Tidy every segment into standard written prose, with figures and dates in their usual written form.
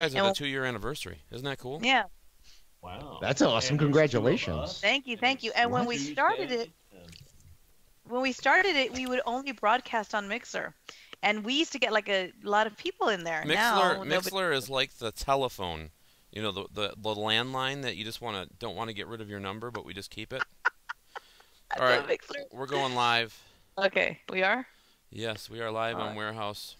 You guys have And a 2-year anniversary. Isn't that cool? yeah, Wow. That's awesome. And there's two of Congratulations. us, thank you, and thank you. it's And What? Tuesday. And we would only broadcast on Mixer, and we used to get like a lot of people in there. Mixler Now nobody. Mixler is like the telephone. You know, the landline that you just don't want to get rid of your number, but we just keep it. All right, The Mixer. we're going live. Okay, we are. Yes, we are live All on right. Warehouse.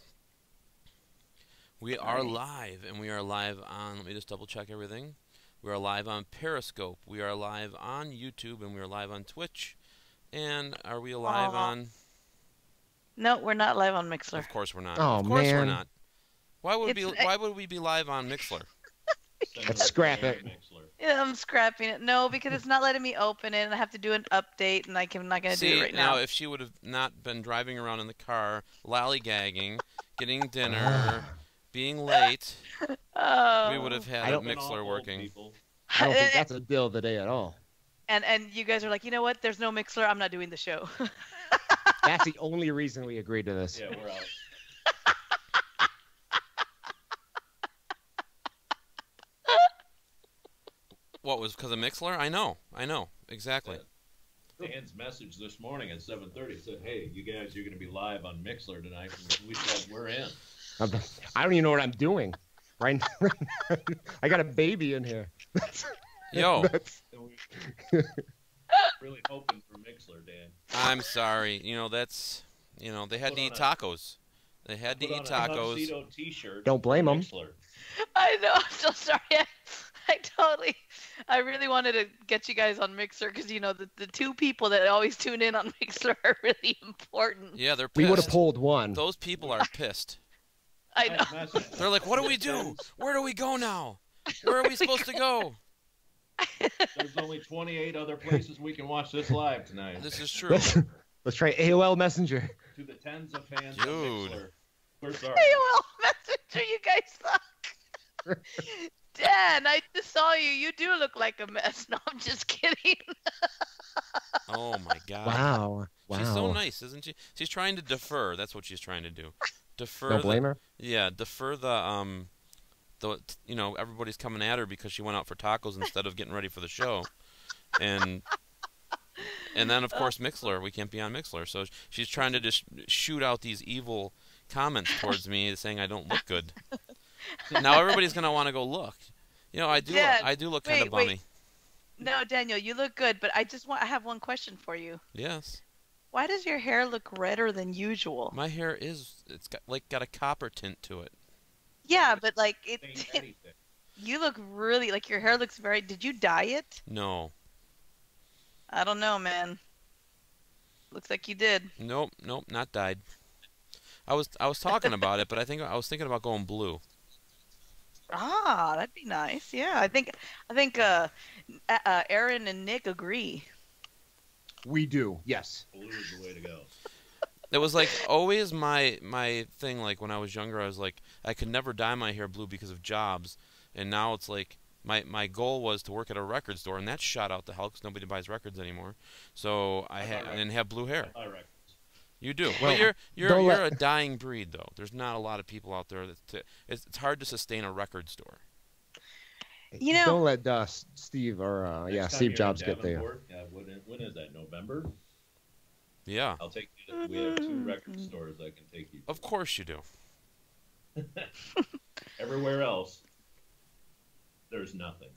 We All are right. live, and we are live on. Let me just double check everything. We are live on Periscope. We are live on YouTube, and we are live on Twitch. And are we live Aw. on? No, we're not live on Mixler. Of course we're not. Oh, Of course we're man. not. Why would It's why would we be live on Mixler? Let's scrap it. Mixler. Yeah, I'm scrapping it. No, because it's not letting me open it, and I have to do an update, and I'm not going to do See, it right now now. if she would have not been driving around in the car, lollygagging, getting dinner, being late, Oh. we would have had I a don't- And all Mixler old working. people. I don't think that's a deal of the day at all. And you guys are like, you know what? There's no Mixler. I'm not doing the show. That's the only reason we agreed to this. Yeah, we're out. What was because of Mixler? I know, exactly. Dan's message this morning at 7:30 said, "Hey, you guys, you're going to be live on Mixler tonight." And we said, "We're in." I don't even know what I'm doing. Right now, I got a baby in here. Yo, And we really hoping for Mixler, Dan. I'm sorry. You know that's they had Put to eat on tacos. They had to Put eat on a tacos. tuxedo T-shirt. Don't blame for 'em. Mixler. I know. I'm so sorry. I really wanted to get you guys on Mixer because the two people that always tune in on Mixer are really important. Yeah, they're We would have pissed. pulled one. Those people are pissed. I know. Nice message. They're like, what do we do? Where do we go now? Where are we supposed to go? There's only 28 other places we can watch this live tonight. This is true. Let's try AOL Messenger. To the tens of fans Dude. of Mixler, we're sorry. AOL Messenger, you guys suck. Dan, I just saw you. You do look like a mess. No, I'm just kidding. Oh my God. Wow. Wow. She's so nice, isn't she? She's trying to defer. That's what she's trying to do. Defer. Don't blame her. Yeah, defer the everybody's coming at her because she went out for tacos instead of getting ready for the show, and then of course Mixler. We can't be on Mixler, so she's trying to just shoot out these evil comments towards me, saying I don't look good. Now everybody's gonna want to go look. I do. Dad, I do look kind of wait. bummy. No, Daniel, you look good, but I have one question for you. Yes. Why does your hair look redder than usual? My hair it's got a copper tint to it. Yeah, but like Ain't anything. you look really like your hair looks very. Did you dye it? No. I don't know, man. Looks like you did. Nope, not dyed. I was talking about it, but I was thinking about going blue. Ah, that'd be nice. Yeah, I think Aaron and Nick agree. We do. Yes. Blue is the way to go. It was like always my thing. Like when I was younger, I was like I could never dye my hair blue because of jobs, and now it's like my goal was to work at a record store, and that shot out the hell because nobody buys records anymore. So I didn't have blue hair. I reckon. You do. Well, But you're don't you're let- a dying breed though. There's not a lot of people out there it's hard to sustain a record store. You know- Don't let Steve or Next time Steve you're Jobs in get there. Davenport, when is that? November? Yeah. I'll take you. We have 2 record stores I can take you to. Of course you do. Everywhere else, there's nothing.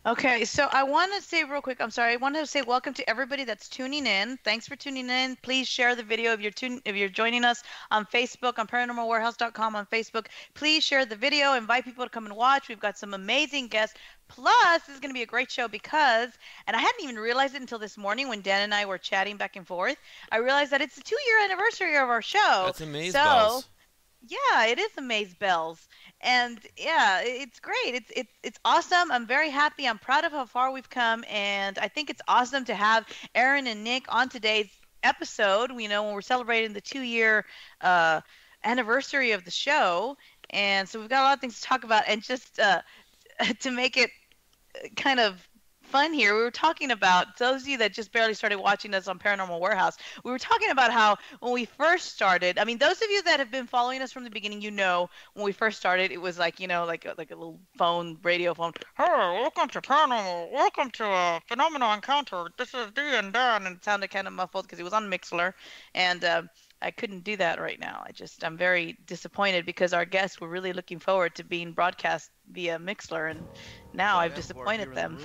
Okay, so I want to say real quick, I'm sorry, I want to say welcome to everybody that's tuning in. Thanks for tuning in. Please share the video if you're joining us on Facebook, on paranormalwarehouse.com on Facebook. Please share the video, invite people to come and watch. We've got some amazing guests. Plus, this is going to be a great show because, and I hadn't even realized it until this morning when Dan and I were chatting back and forth, I realized that it's the 2-year anniversary of our show. That's amazing. So, yeah, it is Amaze Bells. And yeah, it's great. It's awesome. I'm very happy. I'm proud of how far we've come, and I think it's awesome to have Aaron and Nick on today's episode. When we're celebrating the 2-year anniversary of the show, and so we've got a lot of things to talk about. And just to make it kind of fun here. We were talking about those of you that just barely started watching us on Paranormal Warehouse. We were talking about how when we first started, I mean, those of you that have been following us from the beginning, when we first started, it was like, like a little phone, radio phone. Hello, welcome to Paranormal. Welcome to Phenomenal Encounter. This is D and Dan, and it sounded kind of muffled because it was on Mixlr, and I couldn't do that right now. I'm very disappointed because our guests were really looking forward to being broadcast via Mixlr, and now I've disappointed them.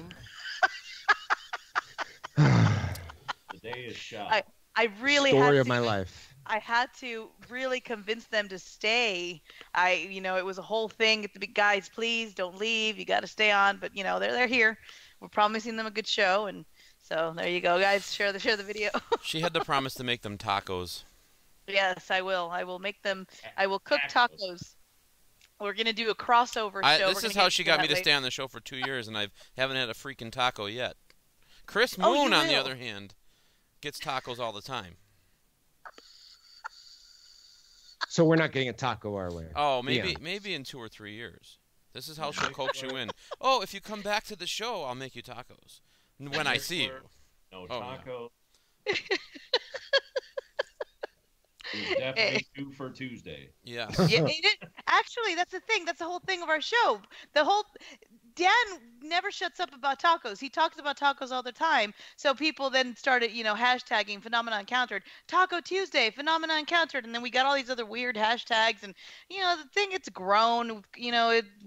The day is shot. I really Story of my life. I had to really convince them to stay. It was a whole thing. Guys, please don't leave. You got to stay on. But they're here. We're promising them a good show, and so there you go, guys. Share the video. She had to promise to make them tacos. Yes, I will. I will make them. I will cook tacos. We're gonna do a crossover show. This is how she got me to stay on the show for 2 years, and I haven't had a freaking taco yet. Chris Moon, on the other hand, gets tacos all the time. So we're not getting a taco, are we? Oh, maybe in 2 or 3 years. This is how she'll coax you in. Oh, if you come back to the show, I'll make you tacos when I see you. No taco. It's definitely 2 for Tuesday. Yeah. Actually, that's the thing. That's the whole thing of our show. Dan never shuts up about tacos. He talks about tacos all the time. So people then started, hashtagging Phenomena Encountered, Taco Tuesday, Phenomena Encountered, and then we got all these other weird hashtags. And the thing, it's grown.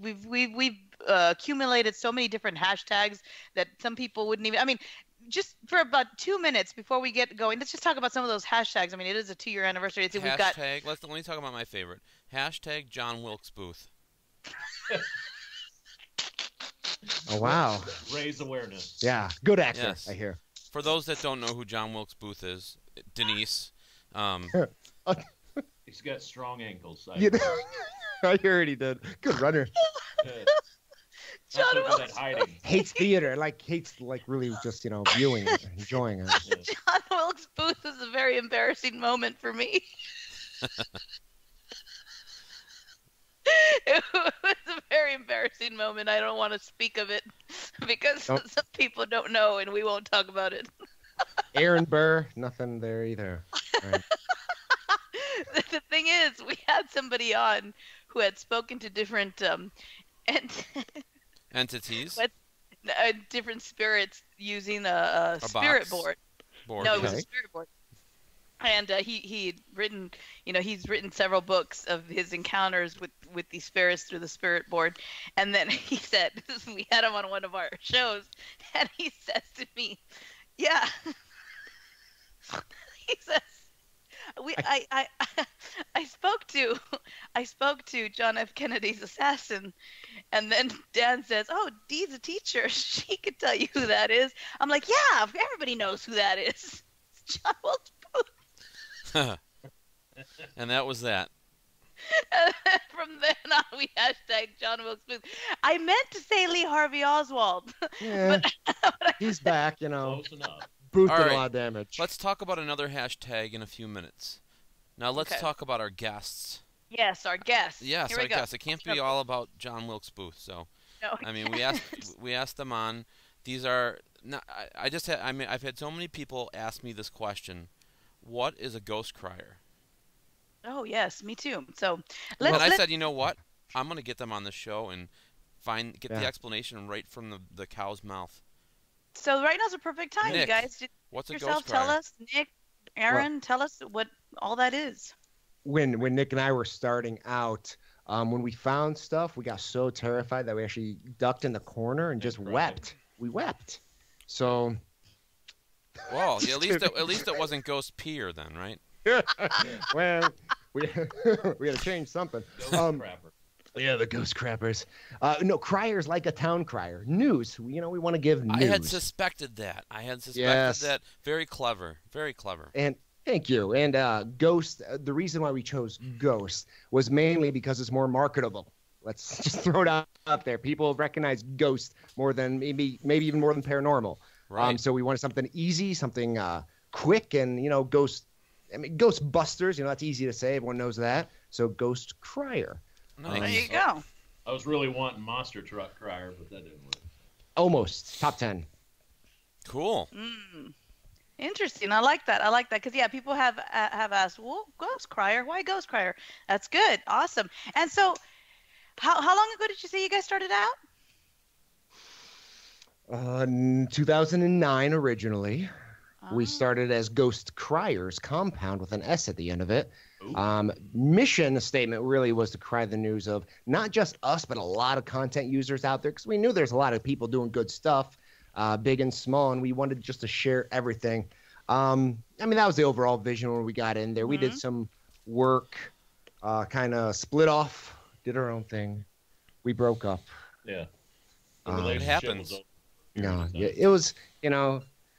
We've accumulated so many different hashtags that some people wouldn't even. I mean, just for about 2 minutes before we get going, let's just talk about some of those hashtags. I mean, it is a 2-year anniversary. Let me talk about my favorite. Hashtag John Wilkes Booth. Oh, wow. Raise awareness. Yeah, good actor, yes. I hear. For those that don't know who John Wilkes Booth is, Denise. He's got strong ankles. I heard he did. Good runner. John Wilkes hates theater, hates really just viewing it, enjoying it. John Wilkes Booth is a very embarrassing moment for me. It was a very embarrassing moment. I don't want to speak of it because some people don't know, and we won't talk about it. Aaron Burr, nothing there either. Right. The thing is, we had somebody on who had spoken to different entities, different spirits using a spirit board. No, it was a spirit board. And he'd written, he's written several books of his encounters with these spirits through the spirit board. And then he said, we had him on one of our shows, and he says to me, yeah, he says, I spoke to John F. Kennedy's assassin, and then Dan says, "Oh, Dee's a teacher. She could tell you who that is." I'm like, "Yeah, everybody knows who that is. It's John Wilkes Booth." And that was that. From then on, we hashtag John Wilkes Booth. I meant to say Lee Harvey Oswald. Yeah, he's back. Close enough. Booth did a lot of damage. Let's talk about another hashtag in a few minutes. Now let's talk about our guests. Yes, our guests. Yes, our guests. It can't be all about John Wilkes Booth. So, no, I mean, we asked them on. These are not. I've had so many people ask me this question: what is a ghost crier? Oh yes, me too. So I said, you know what? I'm gonna get them on the show and get the explanation right from the cow's mouth. So right now's a perfect time, Nick, you guys. What's a ghost crier? Tell us, Nick, Aaron, tell us what all that is. When Nick and I were starting out, when we found stuff, we got so terrified that we actually ducked in the corner and just wept. We wept. So. Well, at least it wasn't ghost peer then, right? Well, we got to change something. Crapper. Yeah, the ghost crappers. No, Crier's like a town crier. News. We want to give news. I had suspected that. That. Very clever. Very clever. And thank you. And Ghost, the reason why we chose Ghost was mainly because it's more marketable. Let's just throw it out there. People recognize Ghost more than maybe even more than Paranormal. Right. So we wanted something easy, something quick, and Ghost. I mean, Ghostbusters. That's easy to say. Everyone knows that. So Ghost Crier. Nice. There you go. I was really wanting Monster Truck Crier, but that didn't work. Almost top 10. Cool. Interesting. I like that. I like that because people have asked, well, Ghost Crier, why Ghost Crier? That's good. Awesome. And so, how long ago did you say you guys started out? In 2009 originally. We Oh. started as Ghost Crier's Compound with an S at the end of it. Mission statement really was to cry the news of not just us, but a lot of content users out there, because we knew there's a lot of people doing good stuff, big and small, and we wanted just to share everything. I mean, that was the overall vision when we got in there. We did some work, kind of split off, did our own thing. We broke up. Yeah. It happens. No, it was,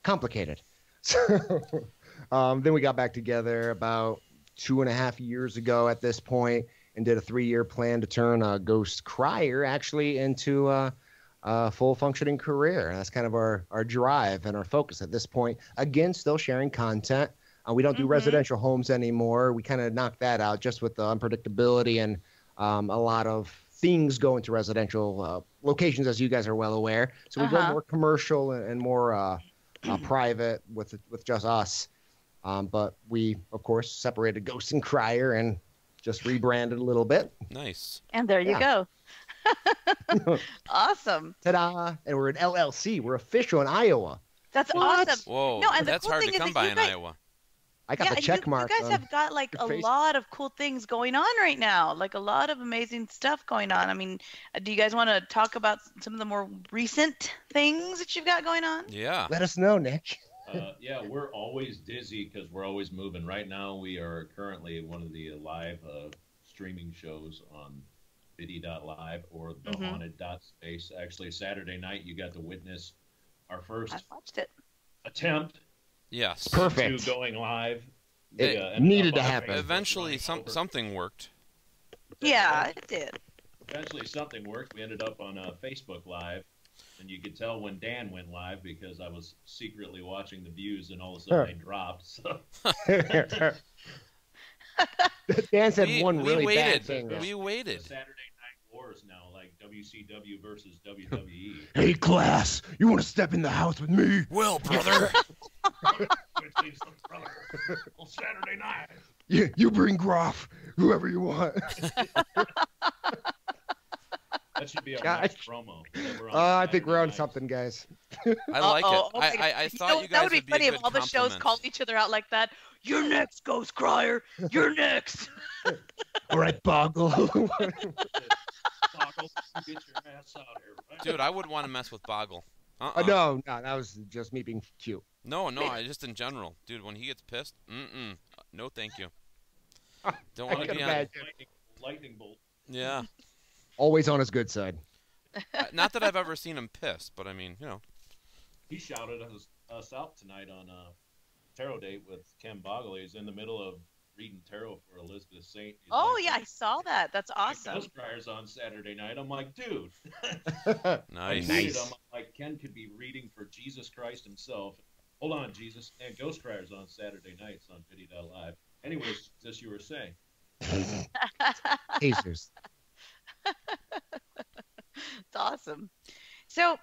complicated. So then we got back together about 2.5 years ago at this point and did a 3-year plan to turn Ghost Crier actually into a full functioning career. That's kind of our drive and our focus at this point. Again, still sharing content. We don't do residential homes anymore. We kind of knocked that out just with the unpredictability and a lot of things go into residential locations, as you guys are well aware. So we go more commercial and more private with just us. But we, of course, separated Ghost and Crier and just rebranded a little bit. Nice. And there you go. Awesome. Ta-da! And we're an LLC. We're official in Iowa. That's awesome. Whoa, No, and the that's cool hard thing to is come that by you in guys- Iowa. I got the check mark. You guys have got like a face. lot of cool things going on right now, like a lot of amazing stuff going on. I mean, do you guys want to talk about some of the more recent things that you've got going on? Yeah. Let us know, Nick. Yeah, we're always dizzy because we're always moving. Right now, we are currently one of the live streaming shows on Biddy.live or thehaunted.space. Actually, Saturday night, you got to witness our first I watched it. attempt Yes. Perfect. to going live. It ended needed up to on happen. Facebook Eventually, running over. something worked. Yeah, it did. Eventually, something worked. We ended up on Facebook Live, and you could tell when Dan went live because I was secretly watching the views, and all of a sudden they dropped. So Dan said one we really bad waited. thing. We waited. Saturday Night Wars now, like WCW versus WWE. Hey, Klaes, you want to step in the house with me? Well, brother. Between some brother on Saturday night. You bring Groff, whoever you want. That should be our Gosh. next promo. that we're on I think we're on Saturday something, guys. I like Uh-oh. it. I thought you guys that would be would funny a if good all the shows compliment. called each other out like that. You're next, Ghost Crier. You're next. All right, Boggle. Boggle, get your ass out here, right? Dude, I would want to mess with Boggle. No, that was just me being cute. No, I just in general. Dude, when he gets pissed, no thank you. Don't I want to can be on. imagine. Lightning bolt. Yeah. Always on his good side. Not that I've ever seen him pissed, but I mean, He shouted us out tonight on Tarot Date with Ken Boggle. He's in the middle of reading tarot for Elizabeth Saint. He's Oh, like, yeah, I saw that. That's awesome. Ghost Crier's on Saturday night. I'm like, dude. nice. I'm like, Ken could be reading for Jesus Christ himself. Hold on, Jesus. And Ghost Crier's on Saturday nights on Biddy.live. Anyways, as you were saying. Jesus. It's awesome. So,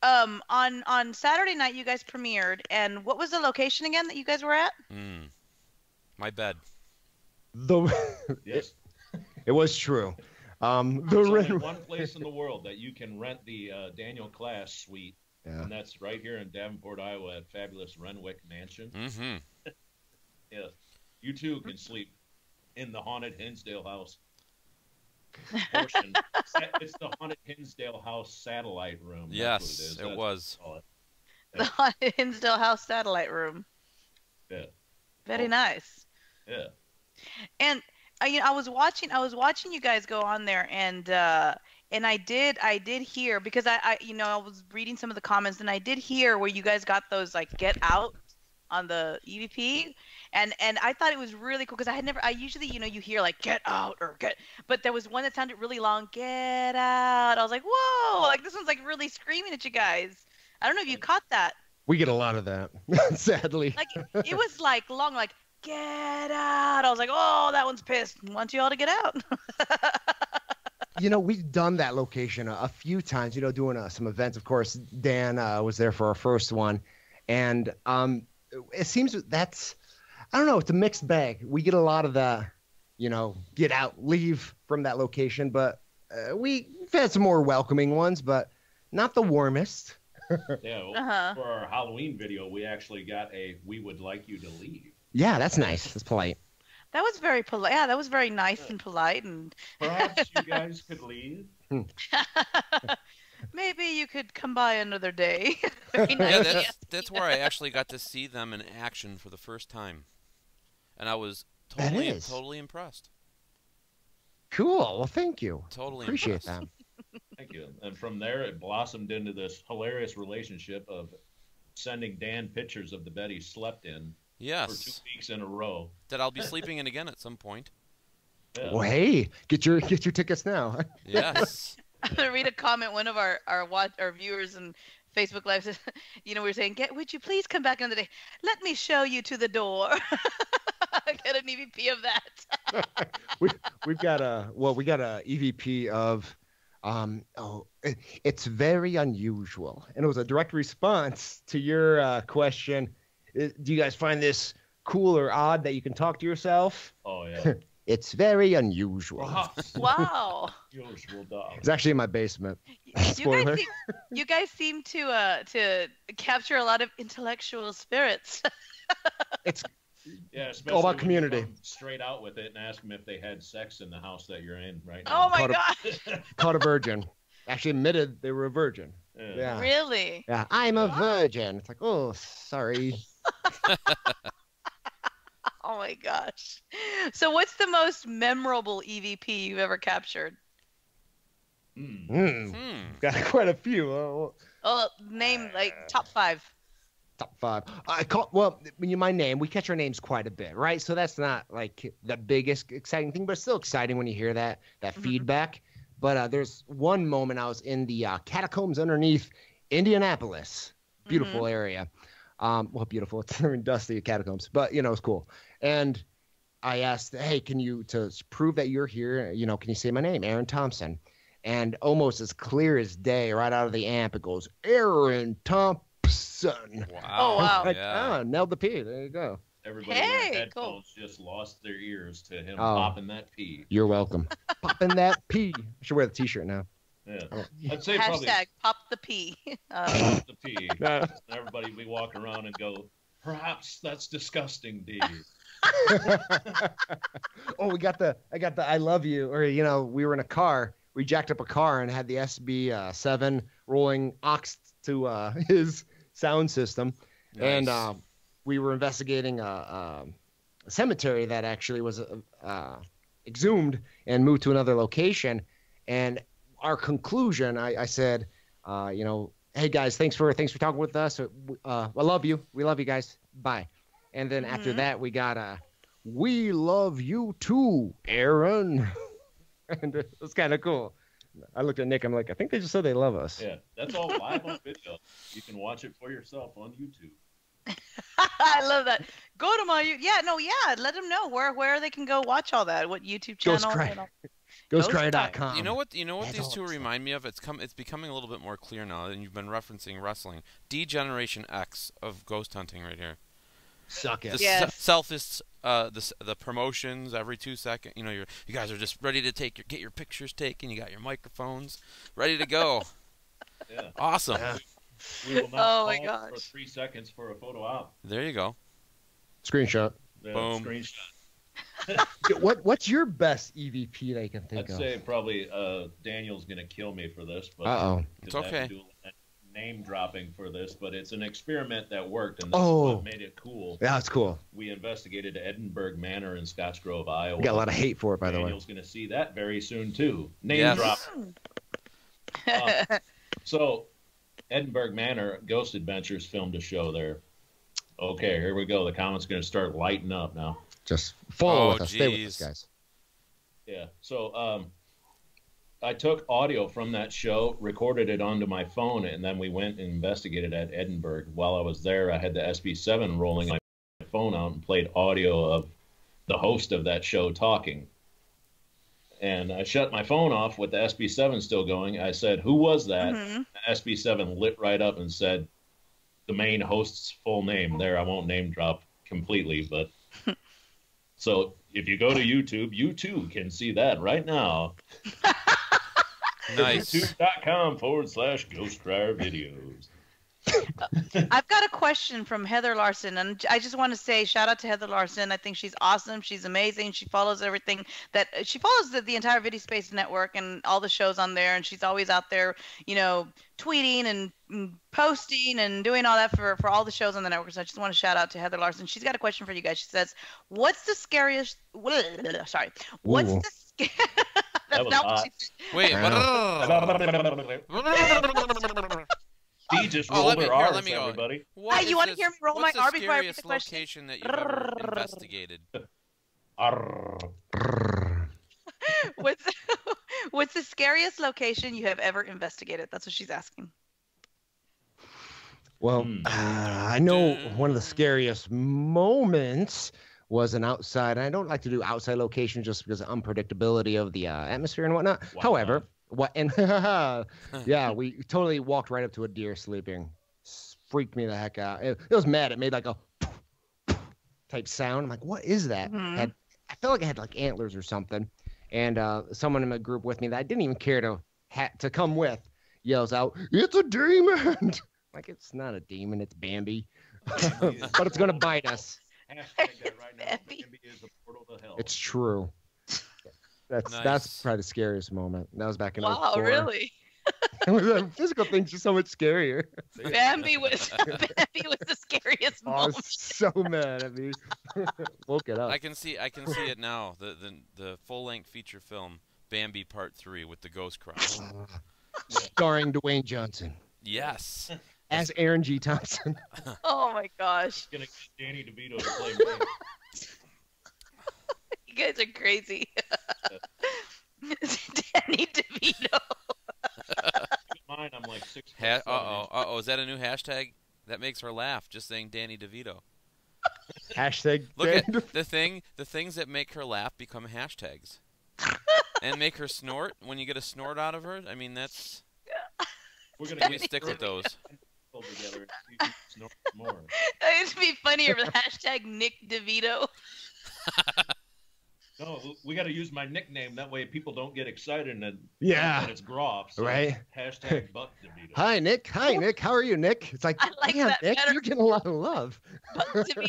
on Saturday night, you guys premiered, and what was the location again that you guys were at? My bed. Yes. It was true. There's only one place in the world that you can rent the Daniel Klaes suite, and that's right here in Davenport, Iowa, at fabulous Renwick Mansion. Mm-hmm. Yeah, you too can sleep in the haunted Hinsdale house portion. It's the haunted Hinsdale house satellite room. Yes, That's it was. The haunted Hinsdale House satellite room. Yeah. Very nice. Yeah. And I was watching you guys go on there, and I did hear, because I was reading some of the comments, and I did hear where you guys got those like get out on the EVP, and I thought it was really cool because I usually you hear like get out or get, but there was one that sounded really long, get out. I was like, whoa, like this one's like really screaming at you guys. I don't know if you caught that. We get a lot of that, sadly. Like it was like long, like get out. I was like, oh, that one's pissed. Wants you all to get out. we've done that location a few times, doing some events. Of course, Dan was there for our first one. And it seems that's, I don't know, it's a mixed bag. We get a lot of the, get out, leave from that location. But we've had some more welcoming ones, but not the warmest. Yeah, well, for our Halloween video, we actually got "We would like you to leave." Yeah, that's nice. That's polite. That was very polite. Yeah, that was very nice and polite. And perhaps you guys could leave. Maybe you could come by another day. Very nice. Yeah, that's where I actually got to see them in action for the first time, and I was totally impressed. Cool. Well, thank you. Totally appreciate impressed. that. Thank you. And from there, it blossomed into this hilarious relationship of sending Dan pictures of the bed he slept in for 2 weeks in a row. That I'll be sleeping in again at some point. Yeah. Well, hey, get your tickets now. Yes. I'm gonna read a comment. One of our viewers and Facebook Live says, we were saying, would you please come back another day? Let me show you to the door. Get an EVP of that. we got a EVP of it's very unusual, and it was a direct response to your question. Do you guys find this cool or odd that you can talk to yourself? Oh yeah. It's very unusual. Wow. Usual dog. It's actually in my basement. Spoiler. You guys seem to capture a lot of intellectual spirits. It's especially all about when community. you come straight out with it and ask them if they had sex in the house that you're in right now. Oh my God. Caught a virgin. Actually admitted they were a virgin. Yeah. Really? Yeah, I'm a virgin. It's like, oh, sorry. Oh my gosh. So what's the most memorable EVP you've ever captured? Got quite a few. Name top 5. Top 5. My name, we catch our names quite a bit, right? So that's not like the biggest exciting thing, but it's still exciting when you hear that feedback. But there's one moment I was in the catacombs underneath Indianapolis. Beautiful area. Beautiful. It's dusty catacombs, but it's cool. And I asked, hey, to prove that you're here, can you say my name, Aaron Thompson? And almost as clear as day, right out of the amp, it goes, Aaron Thompson. Wow. Oh, wow. Yeah. Nailed the P. There you go. Everybody wearing headphones just lost their ears to him popping that P. You're welcome. Popping that P. I should wear the T-shirt now. Yeah. I'd say Hashtag pop the P. Pop the P. Everybody be walking around and go, perhaps that's disgusting, Dave. I got the I love you, or we were in a car, we jacked up a car and had the SB7 rolling aux to his sound system. Nice. And we were investigating a cemetery that actually was exhumed and moved to another location. And our conclusion, I said, hey guys, thanks for talking with us. I love you. We love you guys. Bye. And then after that, we got we love you too, Aaron. And it was kind of cool. I looked at Nick. I'm like, I think they just said they love us. Yeah, that's all live on video. You can watch it for yourself on YouTube. I love that. Go to my let them know where they can go watch all that. What YouTube channel? Ghostcrier.com. You know what these two remind me of? It's becoming a little bit more clear now, and you've been referencing wrestling. D-Generation X of ghost hunting right here. Suck it. The promotions every 2 seconds. You guys are just ready to get your pictures taken. You got your microphones ready to go. Yeah. Awesome. Yeah. We will not pause for 3 seconds for a photo op. There you go. Screenshot. Yeah, boom. Screenshot. What's your best EVP that you can think of? I'd say probably Daniel's gonna kill me for this, but it's okay. Name dropping for this, but it's an experiment that worked, and this is what made it cool. Yeah, it's cool. We investigated Edinburgh Manor in Scottsgrove, Iowa. We got a lot of hate for it, by the way. Daniel's gonna see that very soon too. Name dropping. So, Edinburgh Manor, Ghost Adventures filmed a show there. Okay, here we go. The comments going to start lighting up now. Just follow with us. Stay with us, guys. Yeah. So I took audio from that show, recorded it onto my phone, and then we went and investigated at Edinburgh. While I was there, I had the SB7 rolling my phone out and played audio of the host of that show talking. and I shut my phone off with the SB7 still going. I said, "Who was that?" Mm-hmm. The SB7 lit right up and said the main host's full name. There, I won't name drop completely, but so if you go to YouTube, you too can see that right now. Nice. YouTube.com/Ghost Crier videos. I've got a question from Heather Larson, and I just want to say shout out to Heather Larson. I think she's awesome. She's amazing. She follows everything that she follows the entire Video Space Network and all the shows on there, and she's always out there, tweeting and posting and doing all that for all the shows on the network. So I just want to shout out to Heather Larson. She's got a question for you guys. She says, "What's the scariest?" Sorry, what's Ooh. the That That's was not what hot. she said. Wait. Dee just Oh, rolled her R's, let me go. everybody. What You is wanna this- hear me roll what's my R before I read the scariest question? location that you've ever investigated? Arr. What's what's the scariest location you have ever investigated? That's what she's asking. Well, I know one of the scariest moments was an outside. And I don't like to do outside locations just because of unpredictability of the atmosphere and whatnot. Wow. However, yeah, we totally walked right up to a deer sleeping. Freaked me the heck out. It was mad. It made like a type sound. I'm like, what is that? Mhm. I felt like it had like antlers or something. And someone in the group with me that I didn't even care to come with yells out, "It's a demon!" Like, it's not a demon, it's Bambi. But it's gonna bite us. Hashtag that right now. Bambi. Bambi is the portal to hell. It's true. That's Nice. probably the scariest moment. That was back in Wow, 04. really? The physical thing's just so much scarier. Bambi was the scariest Oh, I moment. was so mad at me. Woke it up. I can see it now. The full length feature film, Bambi Part 3 with the ghost cry. Starring Dwayne Johnson Yes. as Aaron G. Thompson. Oh my gosh, Gonna get Danny DeVito to play me. you guys are crazy. Danny DeVito. Mine, I'm like 6 Uh-oh. Is that a new hashtag? That makes her laugh, just saying Danny DeVito. Hashtag. Look at the things that make her laugh become hashtags. And make her snort. When you get a snort out of her, I mean, that's... We're gonna We stick with those. together. You can snort more. It'd be funnier with hashtag Nick DeVito. No, we got to use my nickname. That way people don't get excited and Yeah. and it's Groff. So Right. Hashtag Buck DeVito. Hi, Nick. Hi, Nick. How are you, Nick? It's like, I like damn, that Nick, better. you're getting a lot of love. Buck DeVito.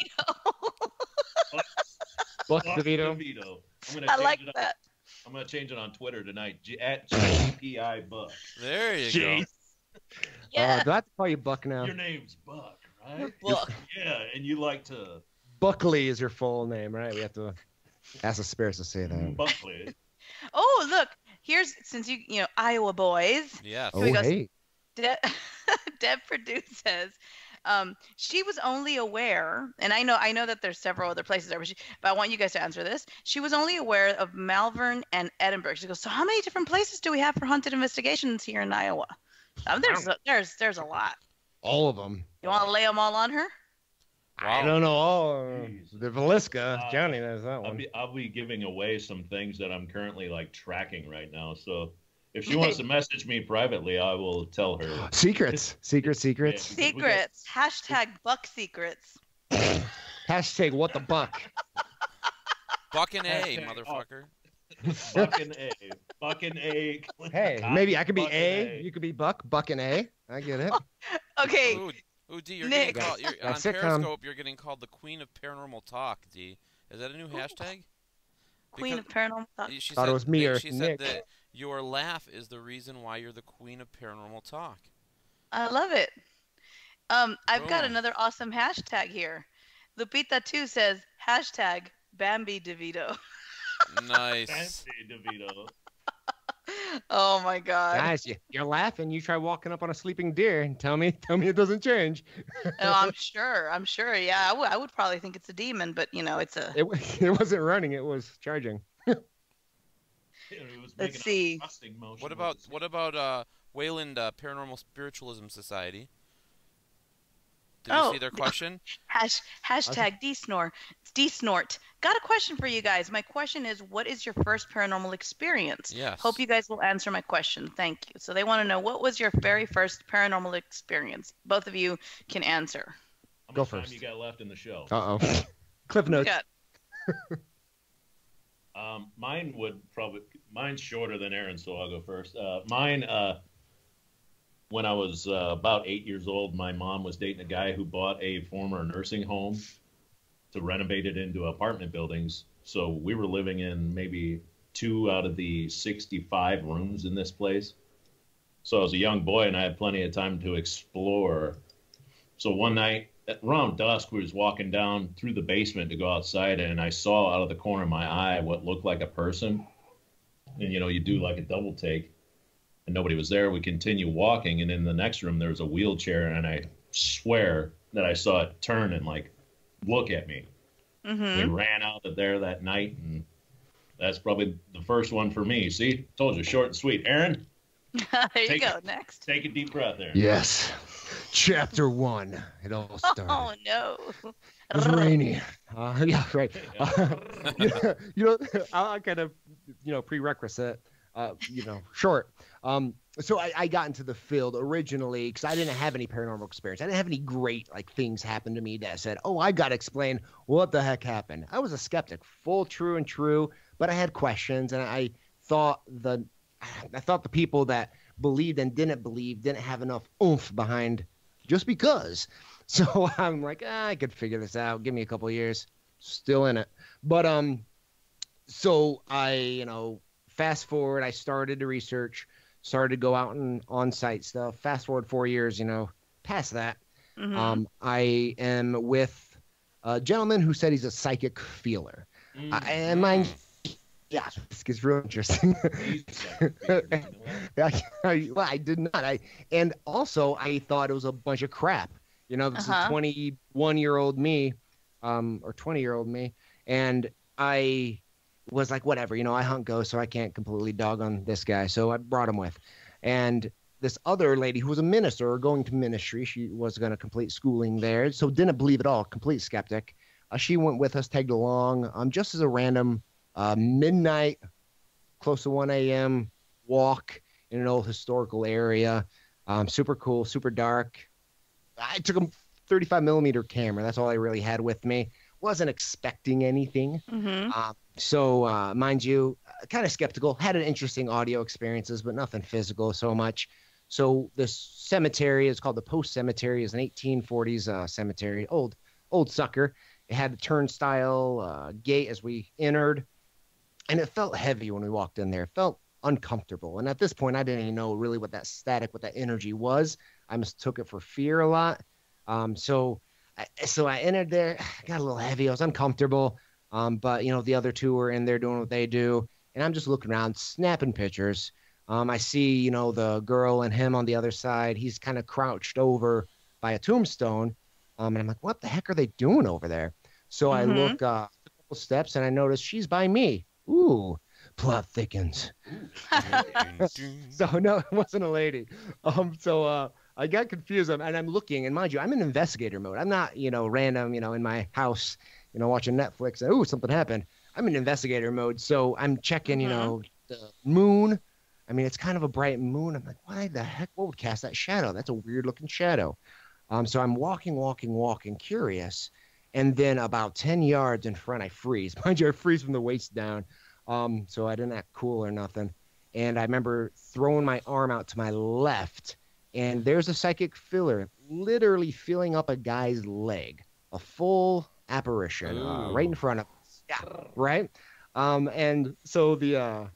Buck Buck DeVito. DeVito. I'm gonna I change like it on, that. I'm gonna change it on Twitter tonight. At GPI Buck. There you go. Jeez. Yeah. Do I have to call you Buck now? Your name's Buck, right? Buck. Yeah, and you like to Buckley is your full name, right? We have to ask the spirits to say that. Buckley. Oh, look. Here's since you Iowa boys. Yes. Oh, we go. hey. Deb Perdue says she was only aware, and I know that there's several other places there, but I want you guys to answer this. She was only aware of Malvern and Edinburgh. She goes, so how many different places do we have for haunted investigations here in Iowa? There's a lot. All of them. You want to lay them all on her? I Wow. don't know all. Jeez. The Velisca. Johnny knows that I'll one. be giving away some things that I'm currently like tracking right now. So if she wants to message me privately, I will tell her. Secrets. Secrets. Yeah. Secrets. Hashtag Buck Secrets. Hashtag what the buck. Bucking A, Hashtag motherfucker. Bucking A. Bucking A. Hey, maybe I could be Bucking A. You could be Buck. Buck and A. I get it. Okay. Ooh, D, you're Nick. getting called. On That's sitcom. Periscope, you're getting called the Queen of Paranormal Talk, D. Is that a new hashtag? Queen of Because Paranormal Thought. she Thought it said- was me or She Nick. said that your laugh is the reason why you're the Queen of Paranormal Talk. I love it. I've got Boom. another awesome hashtag here. Lupita 2 says hashtag Bambi DeVito. Nice. Fancy DeVito. Oh my god. Guys, you're laughing. You try walking up on a sleeping deer and tell me it doesn't change. Oh, I'm sure. Yeah, I would probably think it's a demon, but it's a. It wasn't running. It was charging. It was Let's making a see. thrusting motion What with about his- Wayland Paranormal Spiritualism Society? Did you see their question? Hashtag DSnore. DSnort. Got a question for you guys. My question is, what is your first paranormal experience? Yes. Hope you guys will answer my question. Thank you. So they want to know, what was your very first paranormal experience? Both of you can answer. How Go much time first. you got left in the show? Uh-oh. Cliff notes. Mine's shorter than Aaron's, so I'll go first. Mine, when I was about 8 years old, my mom was dating a guy who bought a former nursing home to renovate it into apartment buildings. So we were living in maybe 2 out of the 65 rooms in this place. So I was a young boy and I had plenty of time to explore. So one night around dusk, we was walking down through the basement to go outside, and I saw out of the corner of my eye what looked like a person. And, you do like a double take, and nobody was there. We continue walking, and in the next room, there was a wheelchair, and I swear that I saw it turn and, look at me. We ran out of there that night, and that's probably the first one for me. See? Told you, short and sweet. Aaron? There you go. Next. Take a deep breath, Aaron. Yes. Chapter 1. It all started. Oh, no. It was rainy. Yeah, right. I kind of, prerequisite, short. So I got into the field originally because I didn't have any paranormal experience. I didn't have any great things happen to me that said, oh, I got to explain what the heck happened. I was a skeptic, full true and true, but I had questions, and I thought the people that believed and didn't believe didn't have enough oomph behind just because. So I'm like, I could figure this out. Give me a couple of years. Still in it. But so I, fast forward, I started to research, started to go out and on-site stuff. Fast forward 4 years, past that. I am with a gentleman who said he's a psychic feeler. And mind, yeah, this gets real interesting. I did not. And also I thought it was a bunch of crap. This is 21-year-old me, or 20-year-old me, and I was like, whatever, I hunt ghosts, so I can't completely dog on this guy. So I brought him with, and this other lady who was a minister or going to ministry, she was going to complete schooling there, so didn't believe at all, complete skeptic. She went with us, tagged along, just as a random midnight, close to 1 a.m. walk in an old historical area. Super cool, super dark. I took a 35 millimeter camera. That's all I really had with me. Wasn't expecting anything. So mind you, kind of skeptical. Had an interesting audio experiences, but nothing physical so much. So this cemetery is called the Post Cemetery. It's an 1840s cemetery. Old sucker. It had a turnstile gate as we entered. And it felt heavy when we walked in there. It felt uncomfortable. And at this point, I didn't even know really what that static, what that energy was. I mistook it for fear a lot. So I entered there, got a little heavy. I was uncomfortable. But, the other two were in there doing what they do. And I'm just looking around, snapping pictures. I see, the girl and him on the other side. He's kind of crouched over by a tombstone. And I'm like, what the heck are they doing over there? So I look a couple steps and I notice she's by me. Ooh, plot thickens. So no, it wasn't a lady. So I got confused and I'm looking, and mind you, I'm in investigator mode. I'm not, random, in my house, watching Netflix. And, ooh, something happened. I'm in investigator mode. So I'm checking, the moon. I mean, it's kind of a bright moon. I'm like, why the heck? What would cast that shadow? That's a weird looking shadow. So I'm walking, curious. And then about 10 yards in front, I freeze. Mind you, I freeze from the waist down. So I didn't act cool or nothing. And I remember throwing my arm out to my left, and there's a psychic filler literally filling up a guy's leg, a full apparition right in front of us. Yeah, right. And so the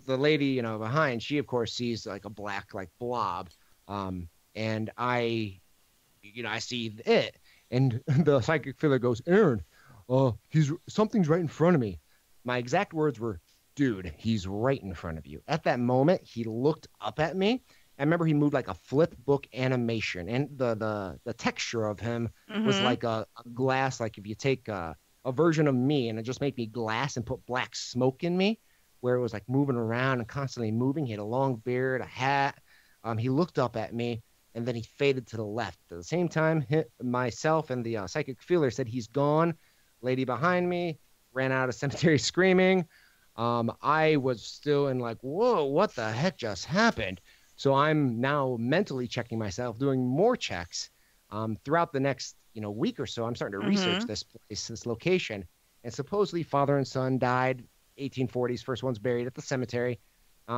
lady, behind, she of course sees like a black blob, and I see it. And the psychic filler goes, Aaron, something's right in front of me. My exact words were, dude, he's right in front of you. At that moment, he looked up at me. I remember he moved like a flip book animation. And the texture of him was like a glass, like if you take a version of me and it just made me glass and put black smoke in me, where it was like moving around and constantly moving. He had a long beard, a hat. He looked up at me. and then he faded to the left. At the same time, myself and the psychic feeler said he's gone. Lady behind me ran out of cemetery screaming. I was still in like, whoa, what the heck just happened? So I'm now mentally checking myself, doing more checks. Throughout the next, week or so, I'm starting to research this place, this location. And supposedly father and son died 1840s. First one's buried at the cemetery.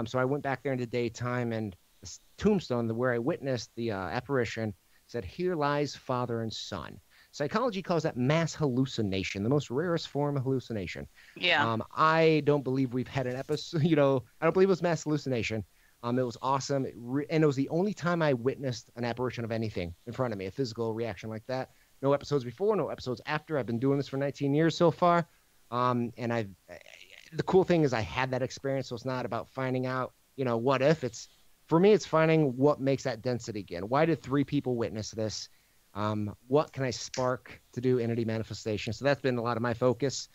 So I went back there in the daytime, and the tombstone where I witnessed the apparition said, "Here lies father and son." Psychology calls that mass hallucination, the most rarest form of hallucination. Yeah. I don't believe we've had an episode, I don't believe it was mass hallucination. It was awesome. And it was the only time I witnessed an apparition of anything in front of me, a physical reaction like that. No episodes before, no episodes after. I've been doing this for 19 years so far. And the cool thing is I had that experience. So it's not about finding out, what if. For me, it's finding what makes that density again. Why did 3 people witness this? What can I spark to do entity manifestation? So that's been a lot of my focus.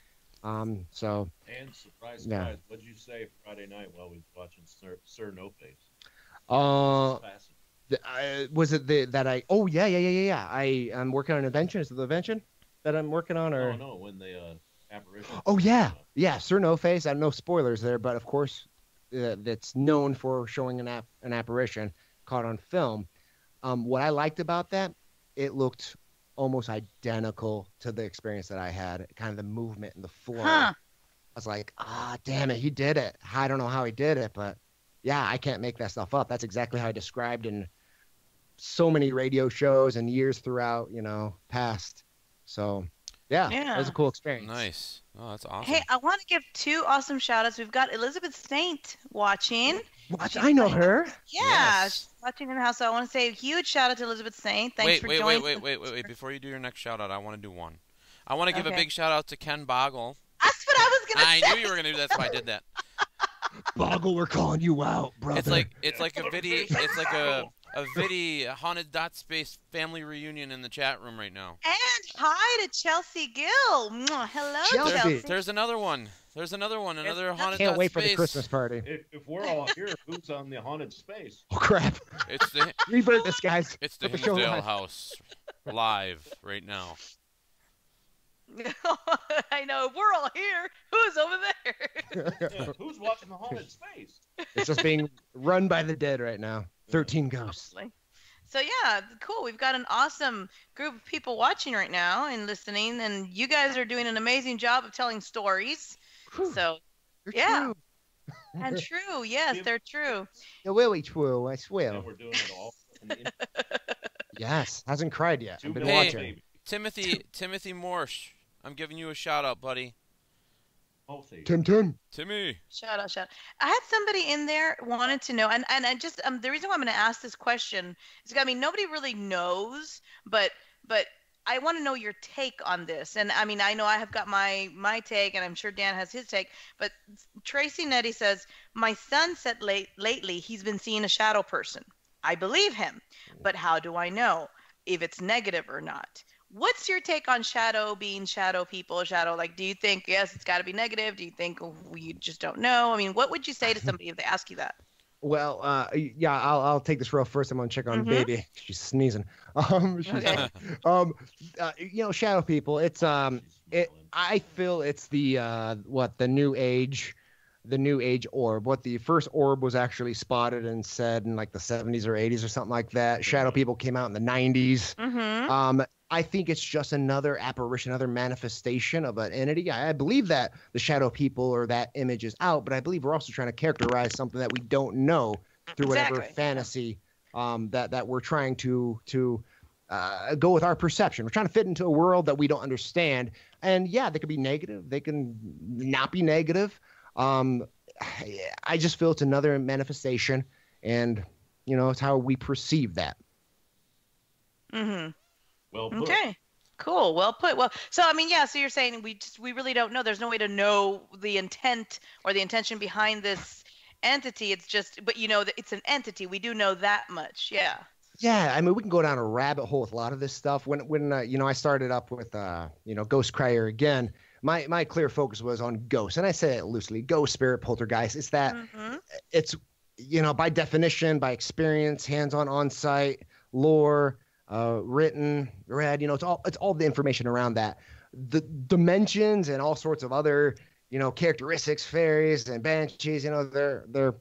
And surprise, what'd you say Friday night while we were watching Sir No Face? Was it that I? Oh yeah. I'm working on an invention. Is it the invention that I'm working on, or no? When the apparition. Oh yeah. Sir No Face. I have no spoilers there, but of course, that's known for showing an apparition caught on film. What I liked about that, it looked almost identical to the experience that I had, kind of the movement and the flow. I was like, damn it, he did it. I don't know how he did it, but yeah, I can't make that stuff up. That's exactly how I described in so many radio shows and years throughout, past. So yeah, it was a cool experience. Nice. Oh, that's awesome. Hey, I want to give 2 awesome shout-outs. We've got Elizabeth Saint watching. I know her. Yeah, Yes. she's watching in the house. So I want to say a huge shout-out to Elizabeth Saint. Thanks for joining. Wait. Before you do your next shout-out, I want to do one. I want to give a big shout-out to Ken Boggle. That's what I was going to say. I knew you were going to do that, that's why I did that. Boggle, we're calling you out, brother. It's like a haunted dot space family reunion in the chat room right now. And hi to Chelsea Gill. Mwah. Hello, Chelsea. There's another one. Another haunted Can't dot wait space. for the Christmas party. If we're all here, who's on the haunted space? Oh crap! It's the Revert this, guys. It's the Let the show Hinsdale live. house live right now. I know. We're all here. Who's over there? Yeah, who's watching the haunted space? It's just being run by the dead right now. 13 ghosts. So yeah, cool. We've got an awesome group of people watching right now and listening, and you guys are doing an amazing job of telling stories. Whew. So You're yeah, true. and true. Yes, they're true. You're really true, I swear. And we're doing it all. Yes, hasn't cried yet. I've been Hey. watching. Timothy Morsh, I'm giving you a shout-out, buddy. Tim. Timmy. Shout out. I had somebody in there wanted to know, and I just the reason why I'm going to ask this question is, nobody really knows, but I want to know your take on this. And I know I have got my take, and I'm sure Dan has his take. But Tracy Nettie says, my son said lately he's been seeing a shadow person. I believe him, but how do I know if it's negative or not? What's your take on shadow being shadow people, shadow? Do you think, yes, it's got to be negative? Do you think you just don't know? What would you say to somebody if they ask you that? Well, yeah, I'll take this real first. I'm gonna check on baby. She's sneezing. Okay. Shadow people. It's I feel it's the new age orb. What the first orb was actually spotted and said in the 70s or 80s or something like that. Shadow people came out in the 90s. Mm-hmm. I think it's just another apparition, another manifestation of an entity. I believe that the shadow people or that image is out, but I believe we're also trying to characterize something that we don't know through whatever fantasy that we're trying to go with our perception. We're trying to fit into a world that we don't understand. And yeah, they could be negative. They can not be negative. I just feel it's another manifestation, and it's how we perceive that. Mm-hmm. Well put. Okay. Cool. Well put. Well, so so you're saying we really don't know. There's no way to know the intent or the intention behind this entity. It's just, but that it's an entity. We do know that much. Yeah. Yeah, we can go down a rabbit hole with a lot of this stuff. When I started up with Ghost Crier again, my clear focus was on ghosts, and I say it loosely, ghost, spirit, poltergeist. It's that it's by definition, by experience, hands-on, on-site, lore, written, read. You know, it's all the information around that. The dimensions and all sorts of other, you know, characteristics, fairies and banshees. You know, they're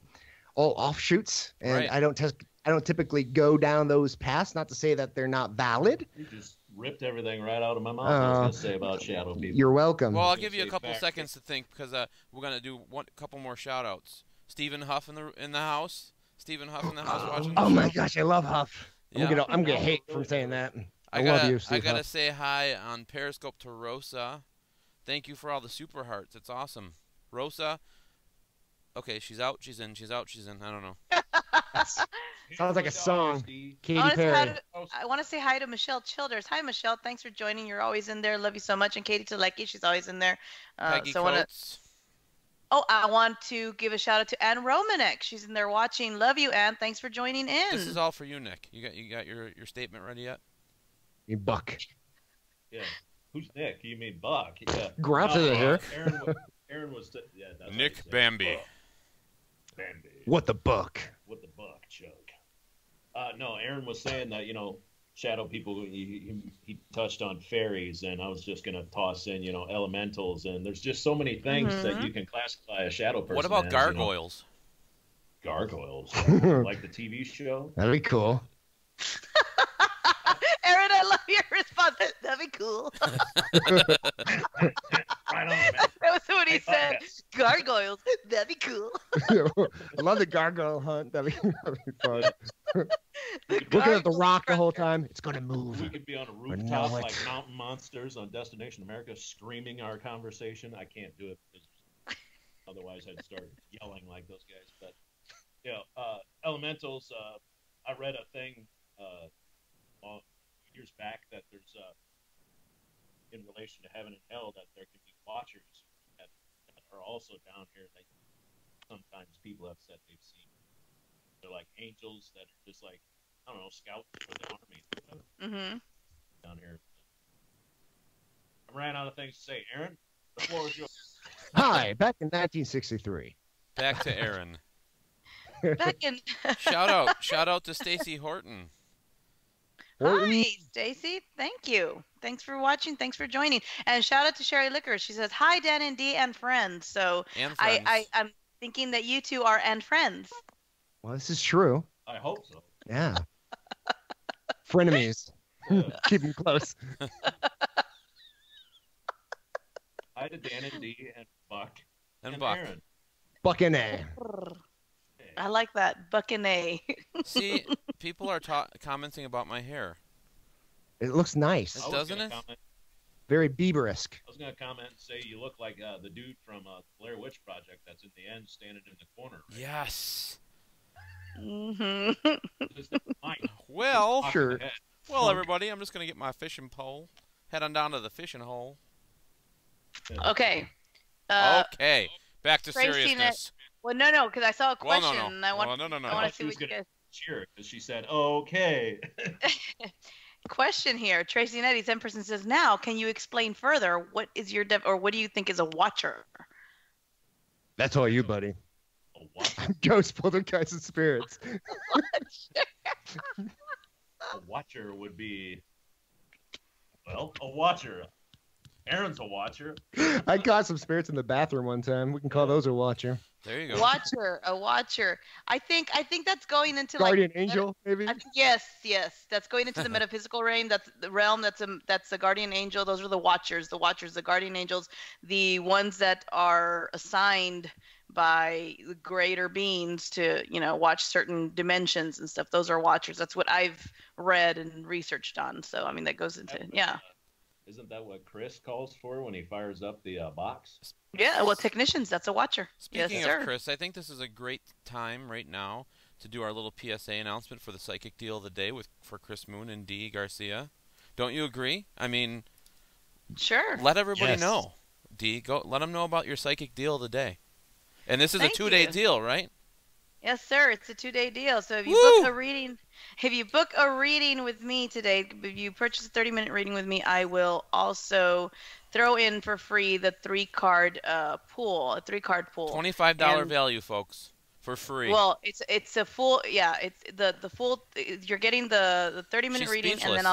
all offshoots, and Right. I don't typically go down those paths. Not to say that they're not valid. You just ripped everything right out of my mouth. I was going to say about shadow people. You're welcome. Well, I'll Gonna give you a say couple fact. seconds to think because we're gonna do couple more shout outs. Stephen Huff in the house. Stephen Huff in the house watching. The Oh show. my gosh, I love Huff. Yeah. I'm gonna hate from saying that. I gotta, love you, Steve I gotta Huff. say hi on Periscope to Rosa. Thank you for all the super hearts. It's awesome, Rosa. Okay, she's out. She's in. She's out. She's in. I don't know. Sounds like a song. Katy I want to say hi Perry. to, I want to say hi to Michelle Childers. Hi, Michelle. Thanks for joining. You're always in there. Love you so much. And Katie Talecki, she's always in there. Peggy So I want to. Coates. Oh, I want to give a shout out to Ann Romanek. She's in there watching. Love you, Ann. Thanks for joining in. This is all for you, Nick. You got your statement ready yet? You buck. Yeah. Who's Nick? You mean Buck? Yeah. Gruff is here. Aaron was. Yeah. That's how Nick you say it. Bambi. Buck. Bambi. What the buck? What the buck, Chuck? No, Aaron was saying that, you know, shadow people, he touched on fairies, and I was just going to toss in, you know, elementals, and there's just so many things that you can classify a shadow person What about as, gargoyles? You know? Gargoyles? Like the TV show? That'd be cool. Aaron, I love your response. That'd be cool. Right on, man. That was what he Hey, said. podcast. Gargoyles. That'd be cool. I love the gargoyle hunt. That'd be fun. The Looking at the gargoyle rock the whole hunter. time. It's gonna move. We could be on a know rooftop it. like mountain monsters on Destination America screaming our conversation. I can't do it because otherwise I'd start yelling like those guys. But, you know, elementals, I read a thing years back that there's, in relation to heaven and hell, that there can be watchers that are also down here that sometimes people have said they've seen. They're like angels that are just like, I don't know, scouts for the army. Mm-hmm. Down here. I ran out of things to say. Aaron, the floor is yours. Hi, back in 1963. Back to Aaron. Back in. Shout out to Stacy Horton. Hi, Stacy. Thank you. Thanks for watching. Thanks for joining. And shout out to Sherry Liquor. She says, hi, Dan and Dee and friends. So And friends. I'm thinking that you two are and friends. Well, this is true. I hope so. Yeah. Frenemies. Keep them close. Hi to Dan and Dee and Buck And Buck. Aaron. Bucking A. I like that. Buccaneer. See, people are commenting about my hair. It looks nice. It doesn't it? Very Bieber-esque. I was going to comment and say you look like the dude from Blair Witch Project that's in the end standing in the corner. Right? Yes. Mm-hmm. Just mine. Well, Off Sure. the head. well, everybody, I'm just gonna get my fishing pole. Head on down to the fishing hole. Okay. Okay, back to Tracy, seriousness. Well, no, because I saw a Well, question. no, And I want, no, no, no, I no. want I to see thought what you she was guys. Cheer, because she said, okay. Question here. Tracy Nettie, 10% says, now, can you explain further what is your or what do you think is a watcher? That's all you, buddy. A watcher, Ghost poltergeist and spirits. a watcher would be, well, a watcher. Aaron's a watcher. I caught some spirits in the bathroom one time. We can call those a watcher. There you go. Watcher, a watcher. I think that's going into Guardian like angel, maybe? yes. That's going into the metaphysical realm. That's the realm. That's a guardian angel. Those are the watchers. The watchers, the guardian angels, the ones that are assigned by the greater beings to watch certain dimensions and stuff. Those are watchers. That's what I've read and researched on. So I mean that goes into Isn't that what Chris calls for when he fires up the box? yeah. Well, technicians. That's a watcher. Speaking yes, of sir. Chris, I think this is a great time right now to do our little PSA announcement for the psychic deal of the day for Chris Moon and Dee Garcia. Don't you agree? I mean, Sure. let everybody Yes. know. Dee, go let them know about your psychic deal of the day. And this is Thank a 2-day you. deal, right? Yes, sir. It's a 2-day deal. So if you Woo! book a reading with me today, if you purchase a 30-minute reading with me, I will also throw in for free the 3-card pool, a 3-card pool. $25 And- value, folks. For free. Well, it's a full, yeah, it's the full. You're getting the 30-minute She's reading, speechless.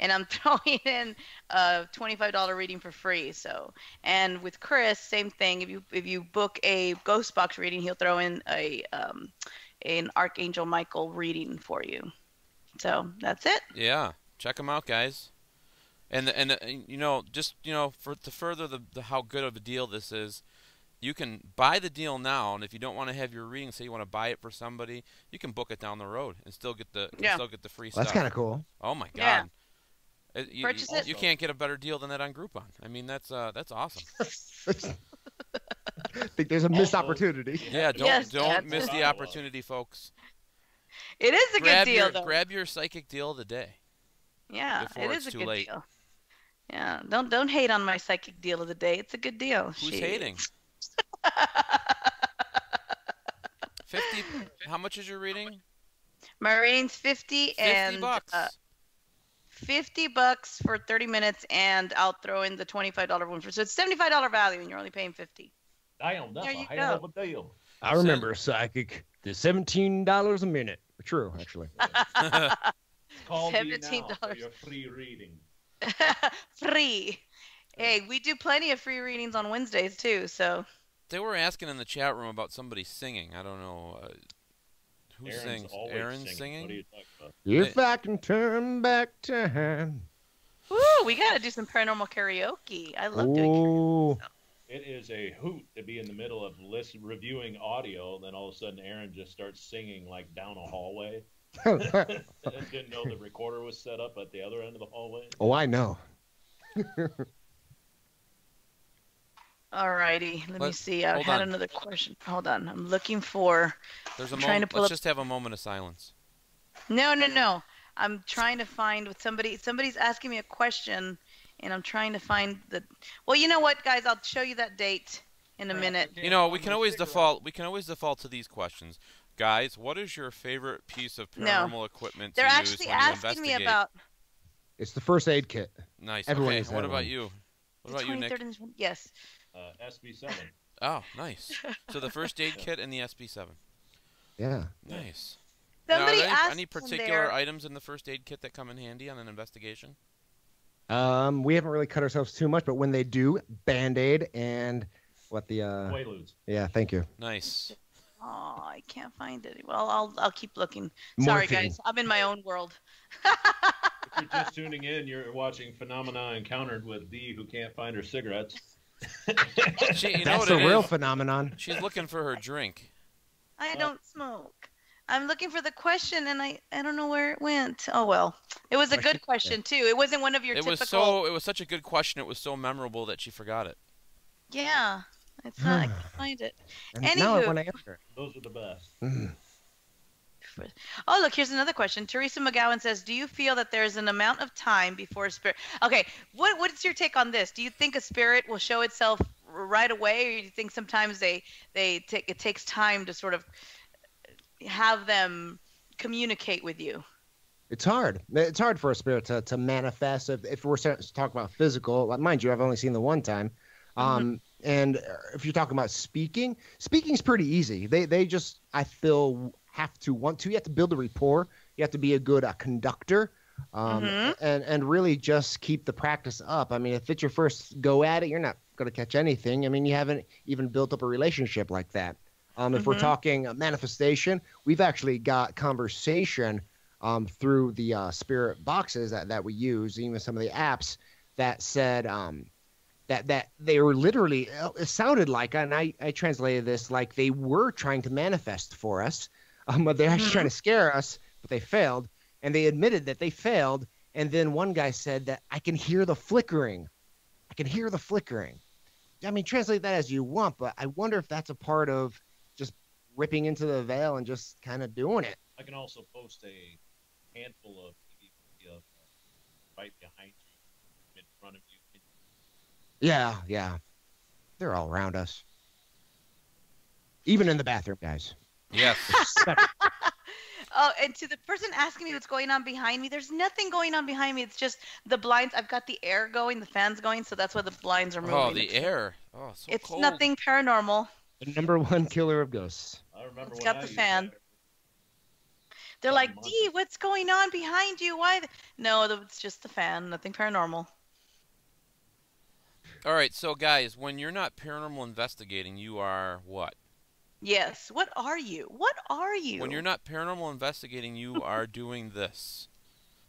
and I'm throwing in a $25 reading for free. So, and with Chris, same thing. If you book a ghost box reading, he'll throw in an Archangel Michael reading for you. So that's it. Yeah, check them out, guys. And you know, just for to further the how good of a deal this is, you can buy the deal now, and if you don't want to have your reading, say you want to buy it for somebody, you can book it down the road and still get the free stuff. That's kind of cool. Oh my Yeah. God. Purchase it. You can't get a better deal than that on Groupon. I mean, that's awesome. I think there's a missed opportunity. Yeah, don't Yes, miss the Ottawa. opportunity, folks. It is a good deal, though. Grab your psychic deal of the day. Yeah, before it it's is a too good late. deal. Yeah, don't hate on my psychic deal of the day. It's a good deal. Who's Shit. hating? 50. How much is your reading? My rating's 50 and $50. $50 for 30 minutes, and I'll throw in the $25 one for. So it's $75 value, and you're only paying 50. Damn, that's There a you hell of go. a deal. I remember psychic. The $17 a minute. True, actually. Call me now $17. for your free reading. Free. Hey, we do plenty of free readings on Wednesdays too. So They were asking in the chat room about somebody singing. I don't know who Aaron's sings. always Aaron's singing. What are singing. you talking about? If I can turn back time. Ooh, we gotta do some paranormal karaoke. I love doing karaoke. Ooh. It is a hoot to be in the middle of reviewing audio, and then all of a sudden Aaron just starts singing like down a hallway. And didn't know the recorder was set up at the other end of the hallway. Oh, I know. Alrighty, let me see. I hold had on. another question. Hold on, I'm looking for. There's a I'm trying to moment. pull Let's up- just have a moment of silence. No. I'm trying to find with somebody. Somebody's asking me a question, and I'm trying to find the. Well, you know what, guys? I'll show you that date in a minute. You know, we can always default. We can always default to these questions, guys. What is your favorite piece of paranormal equipment to They're use actually when you asking me investigate? about. It's the first aid kit. Nice. Everyone Okay. needs What that about one. you? What The about you, Nick? 23rd and yes. SB7. Oh, nice. So the first aid kit and the SB7. Yeah. Nice. Somebody now, are there asked any in particular there. items in the first aid kit that come in handy on an investigation? We haven't really cut ourselves too much, but when they do, Band-Aid and what the Quaaludes. yeah, thank you. Nice. Oh, I can't find it. Well, I'll keep looking. Sorry, Morphine. guys. I'm in my own world. If you're just tuning in, you're watching Phenomena Encountered with Dee, who can't find her cigarettes. She, you know That's what the it real is? phenomenon. She's looking for her drink. I don't smoke. I'm looking for the question, and I don't know where it went. Oh well, it was a good question too. It wasn't one of your It typical. was such a good question. It was so memorable that she forgot it. Yeah, it's not. I can't find it. And now I Anywho. want to answer. Those are the best. Oh, look, here's another question. Teresa McGowan says, "Do you feel that there's an amount of time before a spirit?" Okay, what's your take on this? Do you think a spirit will show itself right away, or do you think sometimes it takes time to sort of have them communicate with you? It's hard. It's hard for a spirit to manifest. If we're starting to talk about physical, mind you, I've only seen the one time. And if you're talking about speaking's pretty easy. They just, I feel, have to want to. You have to build a rapport. You have to be a good conductor, and really just keep the practice up. I mean, if it's your first go at it, you're not going to catch anything. I mean, you haven't even built up a relationship like that. If we're talking manifestation, we've actually got conversation through the spirit boxes that we use, even some of the apps that said that they were literally, it sounded like, and I translated this like they were trying to manifest for us, but they're actually trying to scare us, but they failed, and they admitted that they failed. And then one guy said that I can hear the flickering. I can hear the flickering. I mean, translate that as you want, but I wonder if that's a part of just ripping into the veil and just kind of doing it. I can also post a handful of TV right behind you, in front of you. Yeah. They're all around us. Even in the bathroom, guys. Yes. Oh, and to the person asking me what's going on behind me, there's nothing going on behind me. It's just the blinds. I've got the air going, the fans going, so that's why the blinds are moving. Oh, the air. Oh, so It's cold. nothing paranormal. The number one killer of ghosts. All remember It's when got I the used fan. that. They're Couple like, months Dee, what's going on behind you? Why? No, it's just the fan. Nothing paranormal. All right, so guys, when you're not paranormal investigating, you are what? Yes. What are you? What are you? When you're not paranormal investigating, you are doing this.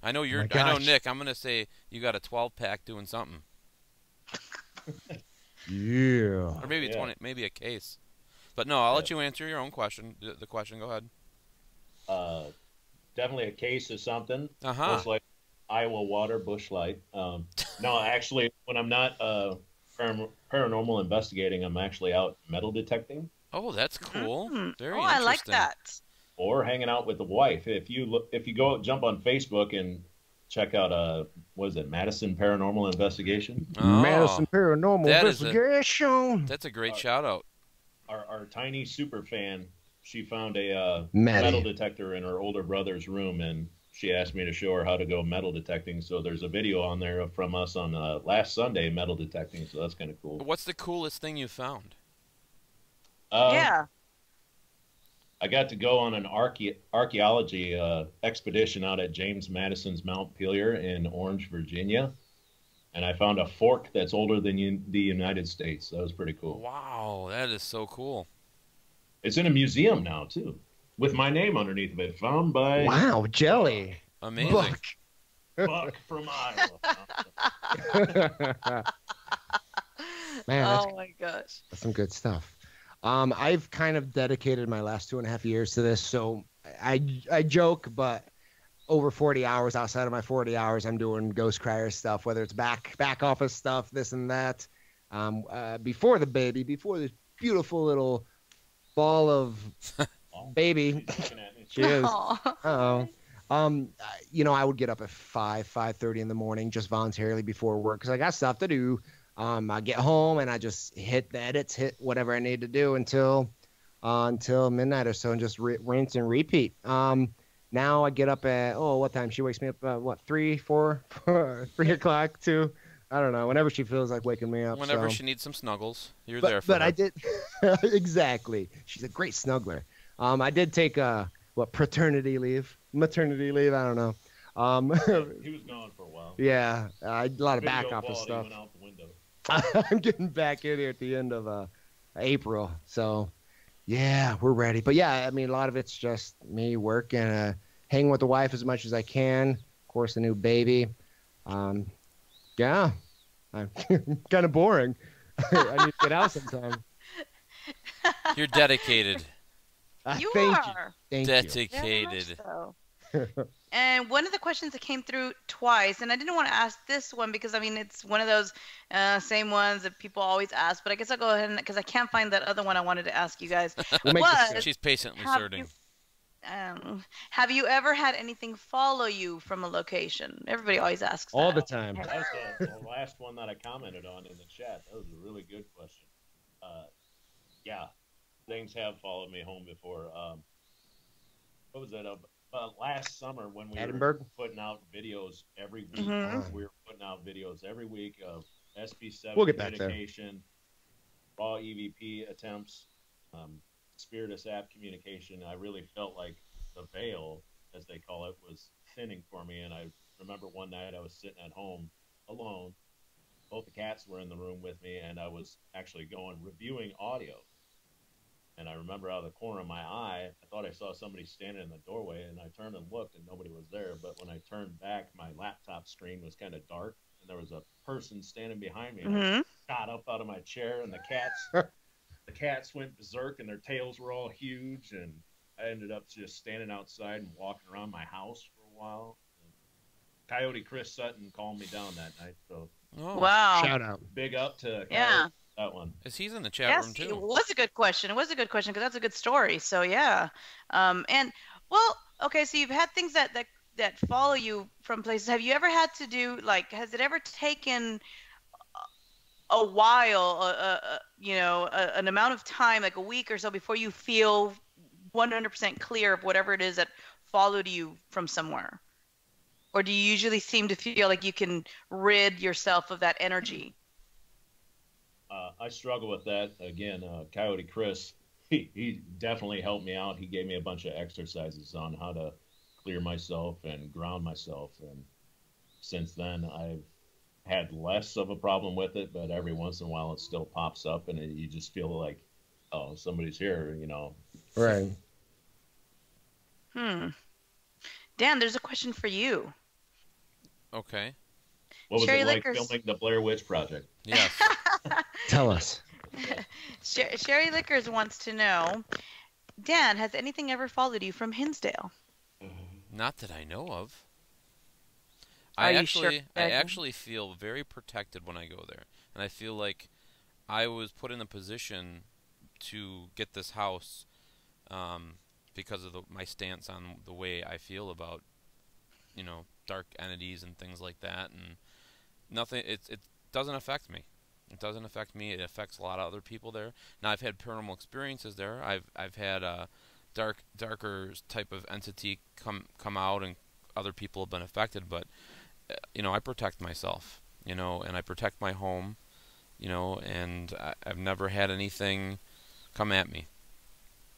I know Oh you're. my I know gosh. Nick. I'm gonna say you got a 12-pack doing something, Yeah. or maybe Yeah. 20, maybe a case. But no, I'll Yeah. let you answer your own question. The question. Go ahead. Definitely a case of something. Uh-huh. Most like Iowa water, Bush Light. No, actually, when I'm not paranormal investigating, I'm actually out metal detecting Oh, that's cool. Very Oh, I like interesting. that. or hanging out with the wife. If you go jump on Facebook and check out what is it, Madison Paranormal Investigation? Madison Oh, Paranormal that is Investigation. that's a great Our- shout out. Our tiny super fan, she found a Maddie. metal detector in her older brother's room, and she asked me to show her how to go metal detecting. So there's a video on there from us on last Sunday metal detecting. So that's kind of cool. What's the coolest thing you found? Yeah. I got to go on an archaeology expedition out at James Madison's Mount Pelier in Orange, Virginia, and I found a fork that's older than the United States. That was pretty cool. Wow, that is so cool. It's in a museum now too, with my name underneath of it. Found by Wow, jelly. Amazing. Buck. Buck from Iowa. Man, Oh my gosh. that's some good stuff. I've kind of dedicated my last 2.5 years to this, so I joke, but over 40 hours outside of my 40 hours, I'm doing ghost crier stuff, whether it's back office stuff, this and that. Before the baby, before this beautiful little ball of baby, She's looking at me. she is. Aw. Oh. I would get up at 5:30 in the morning just voluntarily before work because I got stuff to do. I get home and I just hit the edits, hit whatever I need to do until midnight or so, and just rinse and repeat. Now I get up at what time? She wakes me up 3, 4, 3 o'clock too. I don't know. Whenever she feels like waking me up. Whenever so. she needs some snuggles, you're But, there for but her. I did exactly. She's a great snuggler. I did take paternity leave, maternity leave. I don't know. He was gone for a while. Yeah, a lot of Video back office quality stuff. went out the window. I'm getting back in here at the end of April, so yeah, we're ready. But yeah, I mean, a lot of it's just me working, hanging with the wife as much as I can. Of course, a new baby. Yeah, I'm kind of boring. I need to get out sometime. You're dedicated. You Thank you. are. Thank you. Very much Dedicated. so. And one of the questions that came through twice, and I didn't want to ask this one because I mean it's one of those same ones that people always ask, but I guess I'll go ahead and because I can't find that other one I wanted to ask you guys. We'll make this Was quick. She's patiently have searching. have you ever had anything follow you from a location? Everybody always asks All the that. time. That was the last one that I commented on in the chat. That was a really good question. Yeah, things have followed me home before. What was that? Last summer when we Edinburgh? were putting out videos every week. Mhm. We were putting out videos every week of SB7 We'll get back there. communication, raw EVP attempts, Spiritus app communication. I really felt like the veil, as they call it, was thinning for me. And I remember one night I was sitting at home alone. Both the cats were in the room with me, and I was actually reviewing audio. And I remember out of the corner of my eye, I thought I saw somebody standing in the doorway, and I turned and looked, and nobody was there. But when I turned back, my laptop screen was kind of dark, and there was a person standing behind me. And I got up out of my chair, and the cats went berserk, and their tails were all huge, and I ended up just standing outside and walking around my house for a while. And Coyote Chris Sutton calmed me down that night, so Oh, Wow. Shout out. big up to Yeah. that one. he's in the chat Yes, room it too. was a good question. It was a good question because that's a good story. So yeah, and well, okay. So you've had things that follow you from places. Have you ever had to do like? Has it ever taken a while, an amount of time, like a week or so, before you feel 100% clear of whatever it is that followed you from somewhere? Or do you usually seem to feel like you can rid yourself of that energy? I struggle with that. Again, Coyote Chris, he definitely helped me out. He gave me a bunch of exercises on how to clear myself and ground myself. And since then, I've had less of a problem with it, but every once in a while it still pops up, and you just feel like, oh, somebody's here, you know. Right. Dan, there's a question for you. Okay. What was Sherry it like Lickers. filming the Blair Witch Project? Yes. Tell us. Sherry Lickers wants to know, Dan, has anything ever followed you from Hinsdale? Not that I know of. Are you I sure, Greg? actually feel very protected when I go there, and I feel like I was put in a position to get this house because of my stance on the way I feel about, you know, dark entities and things like that, and nothing. It doesn't affect me. It doesn't affect me. It affects a lot of other people there. Now I've had paranormal experiences there. I've had a darker type of entity come out, and other people have been affected, but you know, I protect myself, you know, and I protect my home, you know, and I've never had anything come at me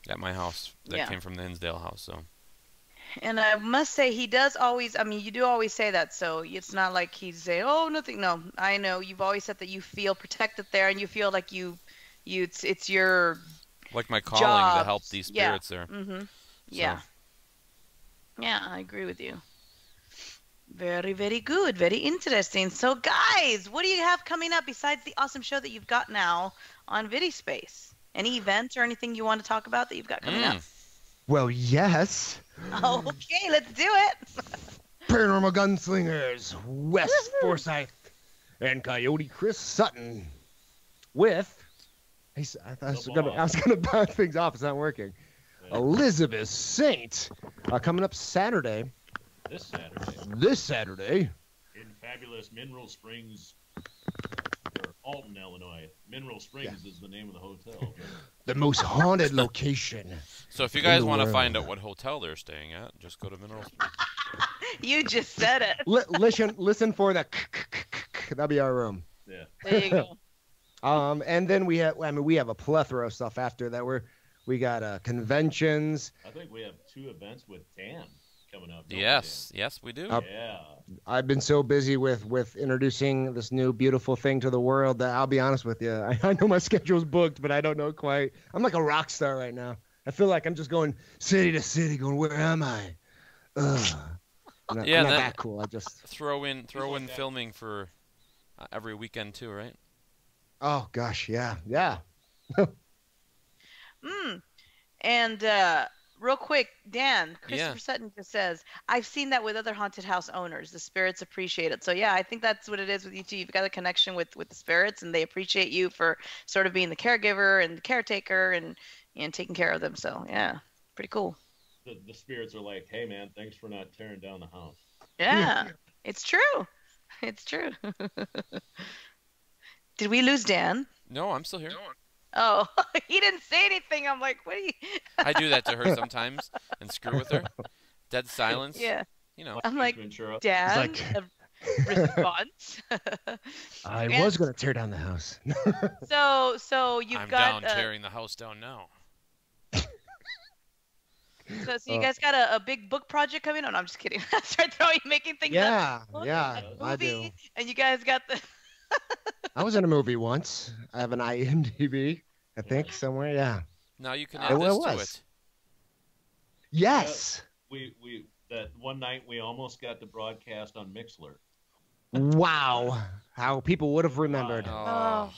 at my house that came from the Hinsdale house. So. And I must say, he does always, I mean, you do always say that, so it's not like he's saying, oh, nothing. No, I know you've always said that you feel protected there, and you feel like it's your like my calling job to help these spirits there. Yeah. Yeah, I agree with you. Very, very good. Very interesting. So, guys, what do you have coming up besides the awesome show that you've got now on VidiSpace? Any events or anything you want to talk about that you've got coming up? Well, yes. Okay, let's do it. Paranormal Gunslingers, Wes Forsyth, and Coyote Chris Sutton with... I was gonna bounce things off. It's not working. Yeah. Elizabeth Saint coming up Saturday. This Saturday. In fabulous Mineral Springs, or Alton, Illinois. Mineral Springs is the name of the hotel. The most haunted location. So if you guys want to find out what hotel they're staying at, just go to Mineral Springs. You just said it. Listen for the that'll be our room. Yeah. There you go. And then we have a plethora of stuff after that. We got conventions. I think we have 2 events with Dan coming up. Yes, we do. Yeah. I've been so busy with introducing this new beautiful thing to the world that I'll be honest with you. I know my schedule's booked, but I don't know quite. I'm like a rock star right now. I feel like I'm just going city to city, going, where am I? Ugh. I'm not that cool. I just throw in filming for every weekend too, right? Oh gosh, yeah. And real quick, Dan, Christopher Sutton just says, I've seen that with other haunted house owners. The spirits appreciate it. So yeah, I think that's what it is with you two. You've got a connection with the spirits, and they appreciate you for sort of being the caregiver and the caretaker and taking care of them. So yeah, pretty cool. The spirits are like, hey man, thanks for not tearing down the house. Yeah, it's true. It's true. Did we lose Dan? No, I'm still here. Oh, he didn't say anything. I'm like, what are you? I do that to her sometimes and screw with her. Dead silence. Yeah. You know. I'm like, Dan, a response. I was going to tear down the house. So you've got... I'm down tearing the house down now. So you guys got a big book project coming on? No, I'm just kidding. Start making things up. Yeah, I do. And you guys got the... I was in a movie once. I have an IMDb, I think, somewhere. Yeah. Now you can add this to it. Yes. We that one night we almost got the broadcast on Mixler. Wow, how people would have remembered. Oh.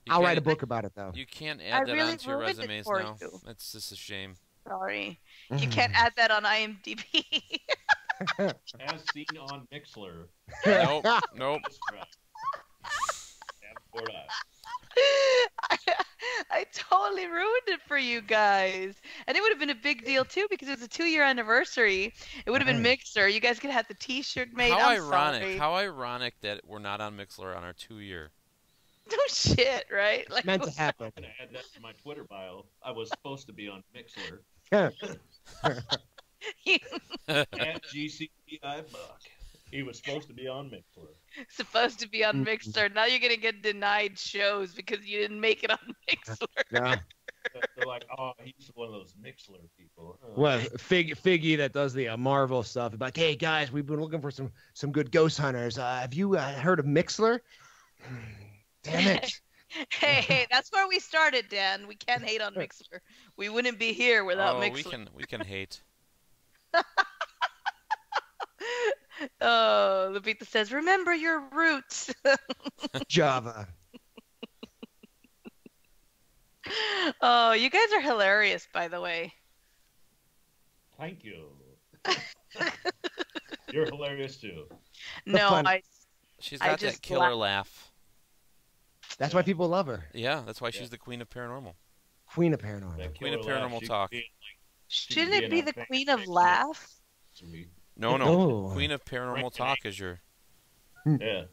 I'll write a book about it though. You can't add that onto your resumes now. That's just a shame. Sorry, you can't add that on IMDb. As seen on Mixler. Nope. I totally ruined it for you guys. And it would have been a big deal too because it's a 2-year anniversary. It would have been Mixer. You guys could have the t-shirt made. How I'm ironic. Sorry. How ironic that we're not on Mixler on our 2-year. No shit, right? Like, meant to happen. I'm going to add that to my Twitter bio. I was supposed to be on Mixler. At GCPI Buck. He was supposed to be on Mixler. Supposed to be on Mixer. Now you're going to get denied shows because you didn't make it on Mixler. Yeah. So like, oh, he's one of those Mixler people. Oh. Well, Figgy that does the Marvel stuff. Like, hey guys, we've been looking for some good ghost hunters. Have you heard of Mixler? Damn it! Hey, that's where we started, Dan. We can't hate on Mixler. We wouldn't be here without Mixler. we can hate. Oh, Lupita says, remember your roots. Java. Oh, you guys are hilarious, by the way. Thank you. You're hilarious too. No, She's got that killer laugh. That's why people love her. Yeah, that's why she's the queen of paranormal. Queen of paranormal. Queen of paranormal talk. Shouldn't it be the queen of laugh? Sweet. No. Queen of paranormal talk is your. Yeah.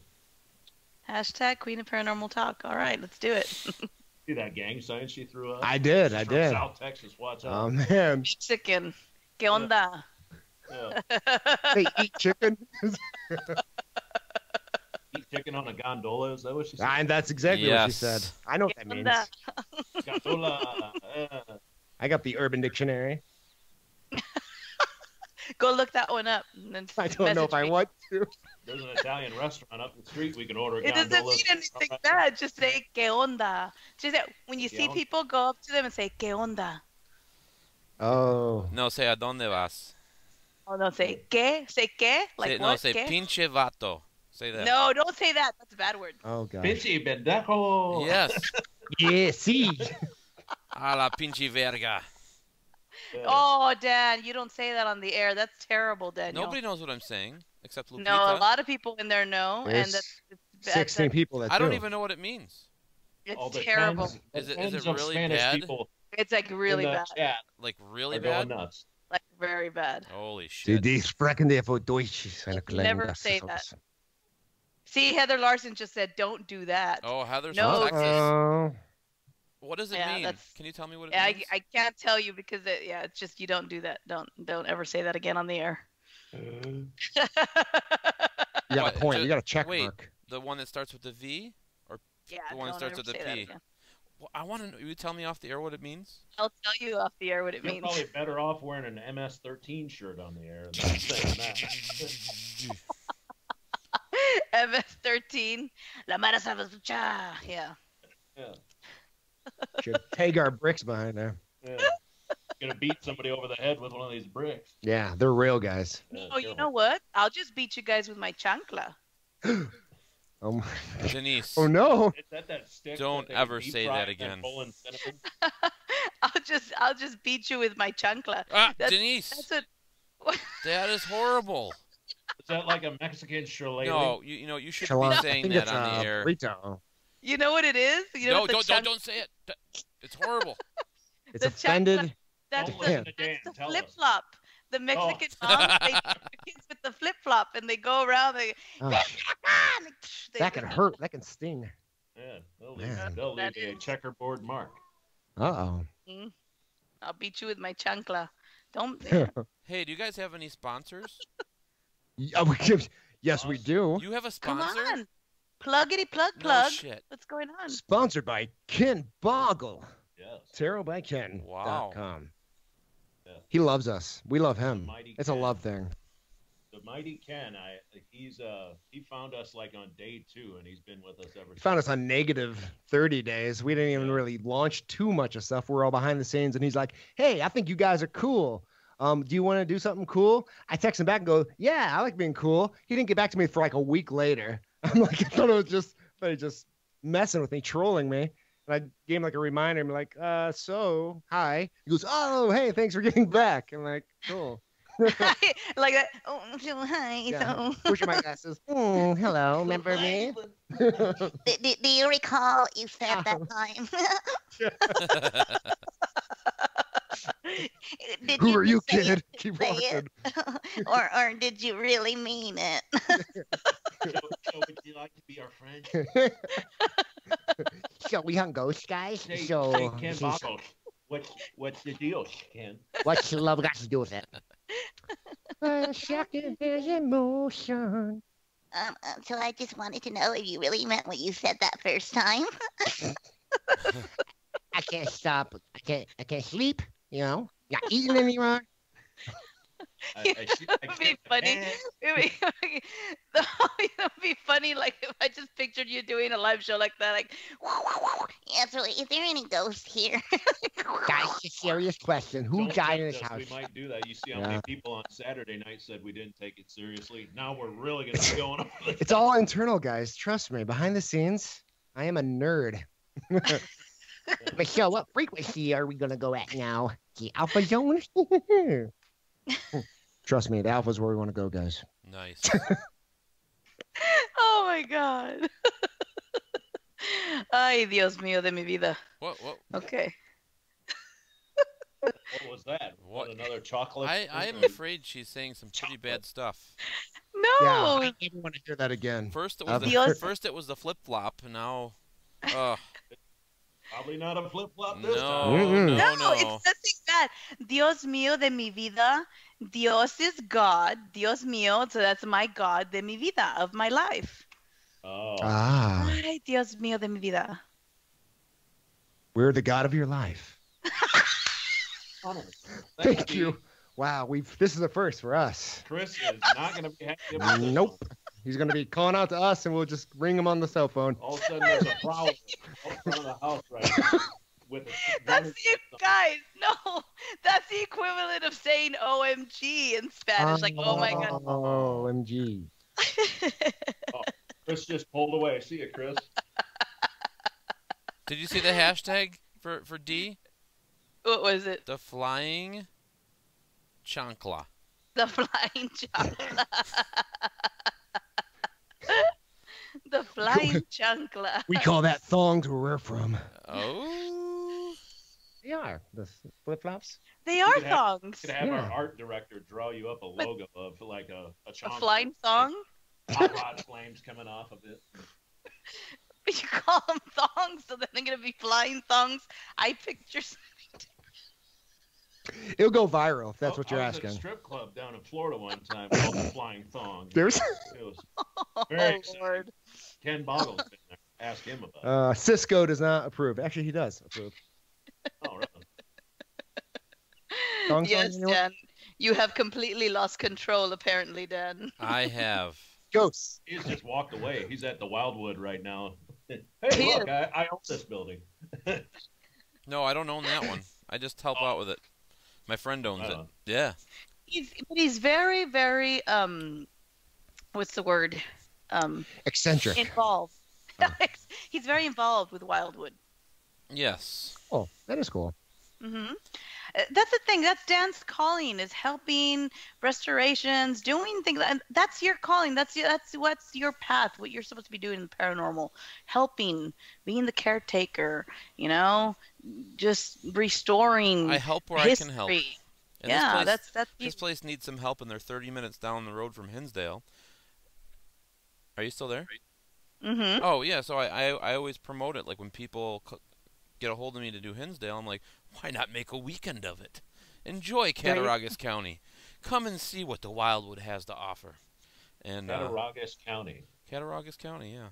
Hashtag queen of paranormal talk. All right, let's do it. See that gang sign she threw up? I did. From South Texas, watch out. Oh man. Mexican. ¿Qué onda? Yeah. They eat chicken. Eat chicken on a gondola, is that what she said? And that's exactly what she said. I know what that means. Gondola. I got the Urban Dictionary. Go look that one up. I don't know if I want to. There's an Italian restaurant up the street we can order It doesn't mean anything bad. Just say "qué onda." Just when you see people, go up to them and say "qué onda." Oh. No, say "a dónde vas?" Oh no, say "qué." Say "qué." Like say, what? No, say ¿qué? "pinche vato." Say that. No, don't say that. That's a bad word. Oh god. Pinche pendejo. Yes. Yeah, see. A la pinche verga. Yeah. Oh, Dan, you don't say that on the air. That's terrible, Daniel. Nobody knows what I'm saying except Lupita. No, a lot of people in there know, There's and that's 16 people that I don't do. even know what it means. It's terrible. Is it Tens of really Spanish bad? people It's like really in the bad. chat Like really are going bad? nuts. Like very bad. Holy shit. Die sprechen dir voor Deutsch. Never say that. See, Heather Larson just said, "Don't do that." Oh, Heather's No. from Texas. Oh. What does it Yeah, mean? that's- Can you tell me what it Yeah, means? I can't tell you because it's just you don't do that. Don't ever say that again on the air. You got What, a point. ju- You got a check wait. mark. The one that starts with the V? Yeah, The one that don't starts ever with the say that P. again. Well, I want to know. You tell me off the air what it means? I'll tell you off the air what it You're means. probably better off wearing an MS-13 shirt on the air than saying that. MS-13. La Mara Salvatrucha. Yeah. Yeah. Should Hagar bricks behind there. Yeah. Gonna beat somebody over the head with one of these bricks. Yeah, they're real guys. Yeah, Oh, you know what? I'll just beat you guys with my chancla. Oh, my. Denise. Oh no. Is that stick Don't that they ever deep say fry that and then again. pull in cinnamon? I'll just beat you with my chancla. Ah, That's- Denise. That's what. That is horrible. Is that like a Mexican shillelagh? No, you should Shalom. be I saying think that it's on the air. burrito. You know what it is? You know No, what the don't say it. It's horrible. It's The offended. That's Don't the, listen to Dan, that's the tell us. flip flop. The Mexican moms, they teach their kids with the flip flop, and they go around. They, Oh, they that can hurt. That can sting. Yeah, they'll Man. leave That a is- checkerboard mark. Uh-oh. I'll beat you with my chancla. Don't. Hey, do you guys have any sponsors? Yes, we do. You have a Come sponsor? on. Pluggity plug No plug. shit. What's going on? Sponsored by Ken Boggle. Yes. TarotByKen.com. Wow. Yeah. He loves us. We love him. Mighty It's a Ken. love thing. The mighty Ken, he found us like on day 2, and he's been with us ever He since. found us on negative 30 days. We didn't even really launch too much of stuff. We're all behind the scenes, and he's like, "Hey, I think you guys are cool. Do you want to do something cool?" I text him back and go, "Yeah, I like being cool." He didn't get back to me for like a week later. I'm like, I thought he just messing with me, trolling me. And I gave him like a reminder. I'm like, so hi. He goes, "Oh, hey, thanks for getting back." I'm like, cool. Like that. Oh, so hi. Yeah. So. Pushing my glasses. Hello, remember me? Do you recall you said that time? Did Who are you, just say kid? it to Keep say walking. it? or did you really mean it? So would you like to be our friend? So we hunt ghosts, guys. Hey, So hey, Ken Boggle, what's the deal, Ken? what's love got to do with it? Shocking his emotion. So I just wanted to know if you really meant what you said that first time. I can't stop. I can't sleep. Not eating anymore. It would be funny. It would be funny, like if I just pictured you doing a live show like that, like. Yeah, so is there any ghost here? That's a serious question. Who Don't died in tempt this us. house? We might do that. You see how many people on Saturday night said we didn't take it seriously. Now we're really going to be going over this. It's all internal, guys. Trust me. Behind the scenes, I am a nerd. But so, what frequency are we gonna go at now? The alpha zone? Trust me, the alpha's where we want to go, guys. Nice. Oh my God. Ay, Dios mío de mi vida. What? Okay. What was that? What? Another chocolate? I am afraid she's saying some pretty bad stuff. No. Yeah, I never want to hear that again. First it was the flip flop, and now, Probably not a flip flop this no, time. no. It's nothing bad. Dios mío de mi vida. Dios is God. Dios mío, so that's my God de mi vida, of my life. Oh. Ay, Dios mío de mi vida. We're the God of your life. Thank you. Wow, this is a first for us. Chris is not going to be happy about this. Nope. He's gonna be calling out to us, and we'll just ring him on the cell phone. All of a sudden, there's a prowler out front of the house right now. That's the guys. No, that's the equivalent of saying OMG in Spanish. Like, oh my God. OMG. Chris just pulled away. See you, Chris. Did you see the hashtag for D? What was it? The flying chancla. The flying chancla. The flying chancla. We call that thongs where we're from. Oh. They are the flip flops. They are could have- thongs. Could have our art director draw you up a logo of like a A chonk flying thong? hot rod flames coming off of it. But you call them thongs, so then they're gonna be flying thongs. I picture. It'll go viral if that's what you're I was asking. at a strip club down in Florida one time called the Flying Thong. There's It was Oh very exciting. Lord. Ken Boggle's been there. Ask him about it. Cisco does not approve. Actually, he does approve. Oh, really? Thong Yes, song, anyone? Dan. You have completely lost control, apparently, Dan. I have. Ghosts. He's just walked away. He's at the Wildwood right now. Hey, Here. look, I own this building. No, I don't own that one. I just help out with it. My friend owns it. Oh. Yeah. He's very, very what's the word? Eccentric. Involved. He's very involved with Wildwood. Yes. Oh, that is cool. Hmm. That's the thing. That's Dan's calling, is helping restorations, doing things. And that's your calling. That's what's your path. What you're supposed to be doing in the paranormal, helping, being the caretaker. Just restoring. I help where history. I can help. And Yeah, this that's. This place needs some help, and they're 30 minutes down the road from Hinsdale. Are you still there? Mm-hmm. Oh, yeah. So I always promote it. Like when people get a hold of me to do Hinsdale, I'm like, why not make a weekend of it? Enjoy Cattaraugus County. Come and see what the Wildwood has to offer. And Cattaraugus County. Cattaraugus County, yeah.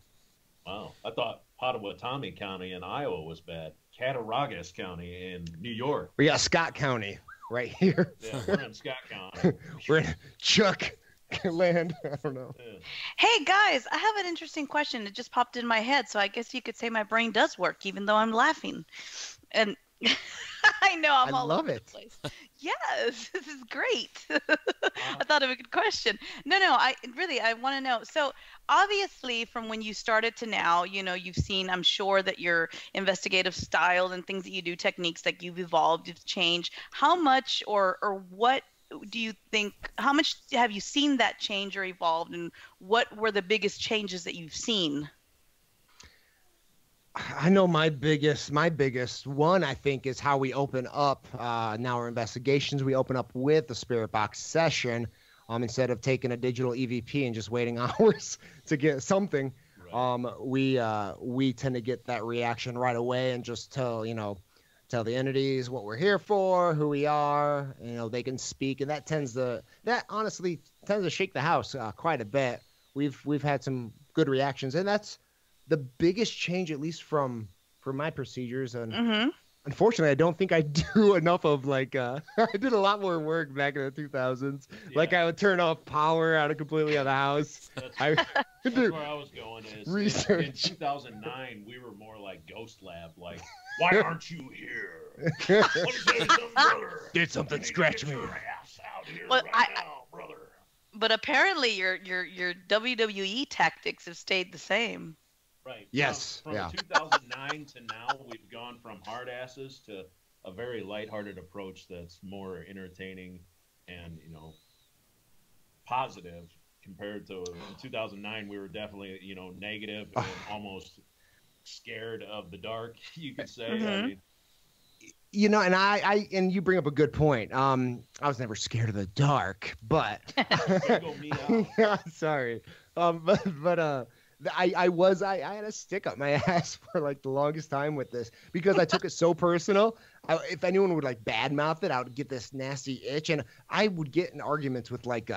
Wow. I thought Pottawatomie County in Iowa was bad. Cattaraugus County in New York. We got Scott County right here. Yeah, we're in Scott County. We're in Chuck land. I don't know. Yeah. Hey guys, I have an interesting question. It just popped in my head, so I guess you could say my brain does work, even though I'm laughing. And I know I'm I all love over it. the place. Yes, this is great. I thought of a good question. No, I want to know. So obviously, from when you started to now, you've seen, I'm sure, that your investigative style and things that you do, techniques, like you've evolved, you've changed. How much or what do you think? How much have you seen that change or evolved, and what were the biggest changes that you've seen? I know my biggest one, I think, is how we open up now our investigations. We open up with the spirit box session instead of taking a digital EVP and just waiting hours to get something. Right. We tend to get that reaction right away and just tell the entities what we're here for, who we are. They can speak, and that honestly tends to shake the house quite a bit. We've had some good reactions, and that's the biggest change, at least from my procedures. And Unfortunately, I don't think I do enough of like I did a lot more work back in the 2000s. Yeah. Like I would turn off power out of completely of the house. That's where I was going is research. In 2009 we were more like Ghost Lab, like, why aren't you here? Did something scratch me? Your ass out here Well, now, brother. But apparently your WWE tactics have stayed the same. Right. Yes. From Yeah. 2009 to now, we've gone from hard asses to a very lighthearted approach that's more entertaining and, positive compared to in 2009. We were definitely, negative and almost scared of the dark, you could say. Mm-hmm. I mean, And and you bring up a good point. I was never scared of the dark, but single me out. yeah, sorry. I had a stick up my ass for like the longest time with this because I took it so personal. If anyone would like badmouth it, I would get this nasty itch, and I would get in arguments with like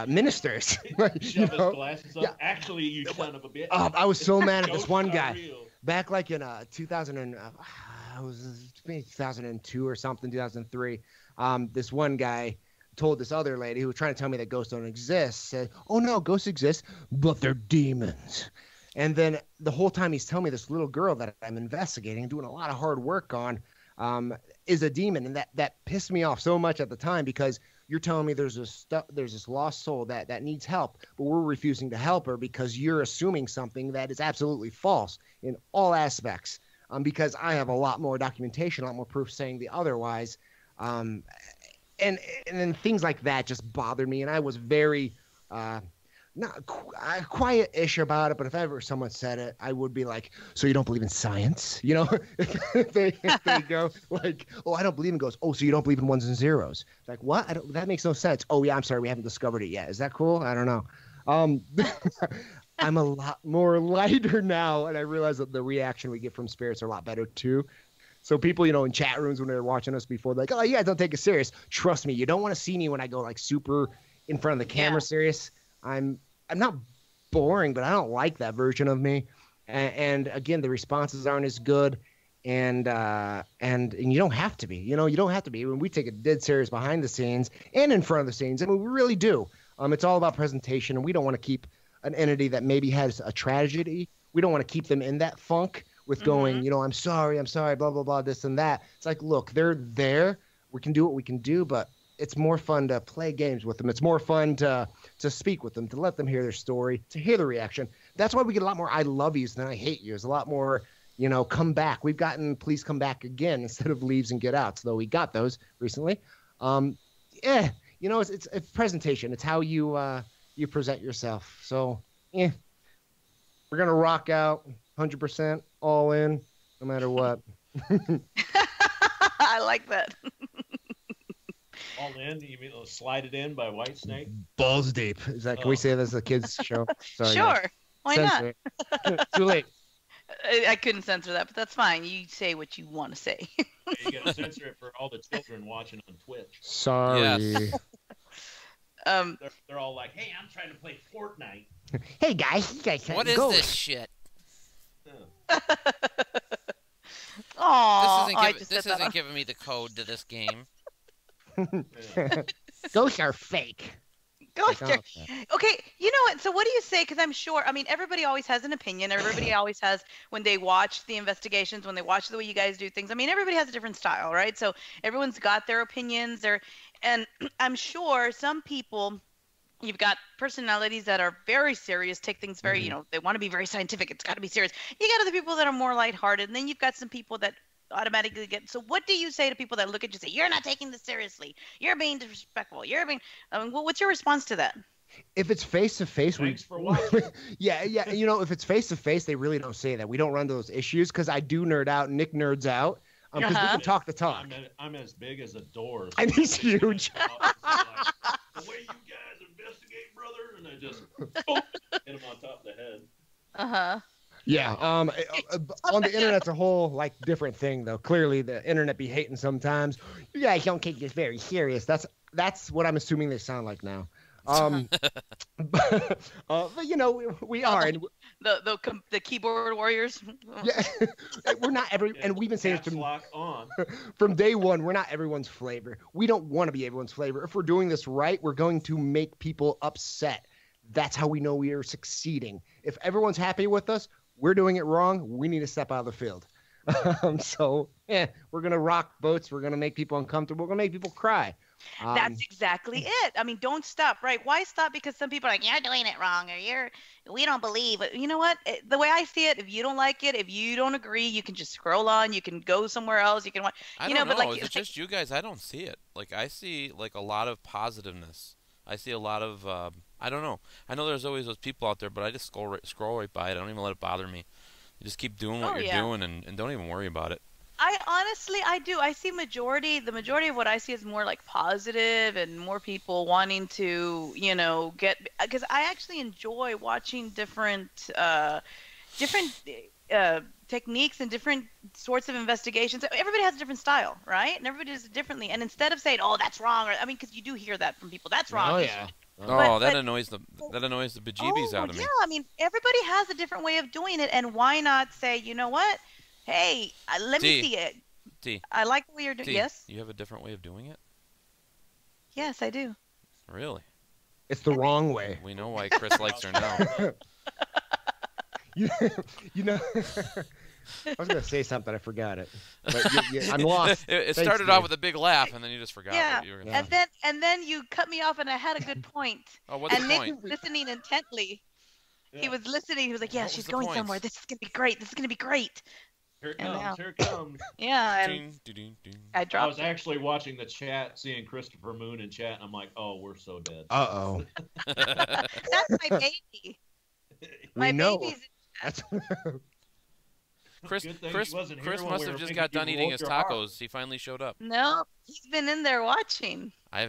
ministers. Shove his glasses up. Yeah. Actually, you son of a bitch. I was so mad at this one guy real. back like in 2000 and I was maybe 2002 or something, 2003. This one guy told this other lady who was trying to tell me that ghosts don't exist, said, "Oh no, ghosts exist, but they're demons." And then the whole time he's telling me this little girl that I'm investigating, doing a lot of hard work on, is a demon, and that pissed me off so much at the time because you're telling me there's this lost soul that needs help, but we're refusing to help her because you're assuming something that is absolutely false in all aspects. Because I have a lot more documentation, a lot more proof saying the otherwise. And then things like that just bothered me, and I was very not quiet-ish about it. But if ever someone said it, I would be like, "So you don't believe in science?" If they go like, "Oh, I don't believe in ghosts." "Oh, so you don't believe in ones and zeros?" Like, what? That makes no sense. "Oh yeah, I'm sorry, we haven't discovered it yet." Is that cool? I don't know. I'm a lot more lighter now, and I realize that the reaction we get from spirits are a lot better too. So people, in chat rooms when they're watching us before, like, "Oh, you guys don't take it serious." Trust me, you don't want to see me when I go like super in front of the camera serious. I'm not boring, but I don't like that version of me. And again, the responses aren't as good, and you don't have to be. You don't have to be. When we take it dead serious behind the scenes and in front of the scenes, we really do. It's all about presentation, and we don't want to keep an entity that maybe has a tragedy. We don't want to keep them in that funk with going, I'm sorry, blah, blah, blah, this and that. It's like, look, they're there. We can do what we can do, but it's more fun to play games with them. It's more fun to speak with them, to let them hear their story, to hear the reaction. That's why we get a lot more I love yous than I hate yous. A lot more, come back. We've gotten please come back again instead of leaves and get outs, though we got those recently. It's presentation. It's how you present yourself. So, we're going to rock out 100% all in, no matter what. I like that. All in? You mean slide it in by Whitesnake? Balls deep. Is that? Can we say that's a kids show? Sorry, sure. guys. Why Censor not? Too late. I couldn't censor that, but that's fine. You say what you want to say. You got to censor it for all the children watching on Twitch. Sorry. Yes. They're all like, "Hey, I'm trying to play Fortnite." Hey guys, you guys What is this shit? Oh, This isn't giving me the code to this game. Ghosts are fake. Ghosts are... Okay, you know what? So what do you say? Because I'm sure, everybody always has an opinion. Everybody always has, when they watch the investigations, when they watch the way you guys do things. Everybody has a different style, right? So everyone's got their opinions. And I'm sure some people, you've got personalities that are very serious, take things very, they want to be very scientific. It's got to be serious. You got other people that are more lighthearted. And then you've got some people that automatically get. So what do you say to people that look at you and say, "You're not taking this seriously, you're being disrespectful, you're being..." What's your response to that? If it's face to face, Thanks for watching. yeah. If it's face to face, they really don't say that. We don't run those issues because I do nerd out. Nick nerds out because we can talk the talk. I'm as big as a door. So and he's huge. Like, the way you guys investigate, brother, and I just hit him on top of the head. Yeah. On the internet's a whole different thing though. Clearly, the internet be hating sometimes. You guys don't take this very serious. That's what I'm assuming they sound like now. But you know, we are, and The keyboard warriors. yeah, we're not and we've been saying Caps lock on. from day one, we're not everyone's flavor. We don't want to be everyone's flavor. If we're doing this right, we're going to make people upset. That's how we know we are succeeding. If everyone's happy with us, we're doing it wrong. We need to step out of the field. So, we're going to rock boats. We're going to make people uncomfortable. We're going to make people cry. That's exactly it. I mean, don't stop, right? Why stop? Because some people are like, you're doing it wrong, or we don't believe it. You know what? The way I see it, if you don't like it, if you don't agree, you can just scroll on. You can go somewhere else. You can watch. I You don't know, know. but like, Is it just you guys? I don't see it. Like I see like a lot of positiveness. I see a lot of I don't know. I know there's always those people out there, but I just scroll right by it. I don't even let it bother me. You just keep doing what you're doing and don't even worry about it. I do. I see the majority of what I see is more like positive and more people wanting to, get, because I actually enjoy watching different techniques and different sorts of investigations. Everybody has a different style, right? And everybody does it differently. And instead of saying, "Oh, that's wrong," because you do hear that from people, "That's wrong." Oh yeah. That annoys the bejeebies out of me. Yeah, I mean, everybody has a different way of doing it, and why not say, you know what? Hey, let me see it. D. I like the way you're doing. Yes. You have a different way of doing it? Yes, I do. Really? It's the wrong way. We know why Chris likes her now. You know, I was gonna say something, I forgot it. But I'm lost. It started off with a big laugh, and then you just forgot what you were gonna say. And then you cut me off, and I had a good point. Oh, what's the Nick point? was listening intently. Yeah. He was listening. He was like, "Yeah, What she's was the going point? somewhere. This is gonna be great. This is gonna be great." Here it And comes. now- Here it comes. Yeah, and Ding, ding, ding, ding. I I dropped was actually watching the chat, seeing Christopher Moon in chat, and I'm like, oh, we're so dead. Uh-oh. That's my baby. My know. baby's. That's Chris Good thing he wasn't here when must we have were just making got done you eating roll his your heart. tacos. He finally showed up. No, he's been in there watching. I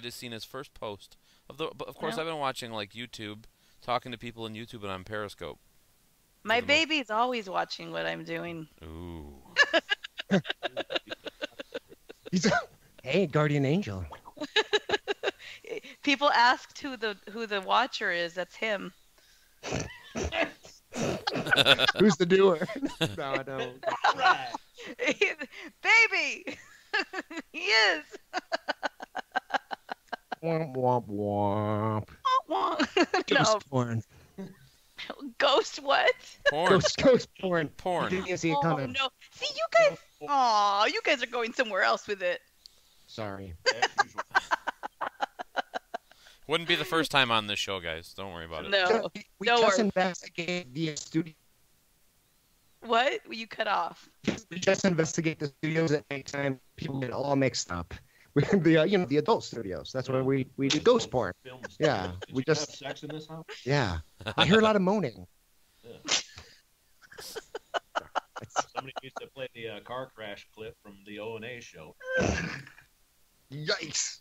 just seen his first post but of course No. I've been watching like YouTube, talking to people in YouTube and on Periscope. My baby's always watching what I'm doing. Ooh. Hey, guardian angel. People asked who the watcher is. That's him. Who's the doer? No, I don't. All right. Baby, he is. Womp womp womp. No, Ghost porn. ghost what? Porn. Ghost porn. Porn. You didn't see it Oh coming. no! See, you guys. Aw, you guys are going somewhere else with it. Sorry. As usual. Wouldn't be the first time on this show, guys. Don't worry about it. No. We Don't just worry. investigate the studio. What? You cut off. We just investigate the studios at nighttime. People get all mixed up. The adult studios. That's where we do ghost porn. Film stuff. Yeah, Did we you just- have sex in this house? Yeah, I hear a lot of moaning. Somebody needs to play the car crash clip from the O&A show. Yikes!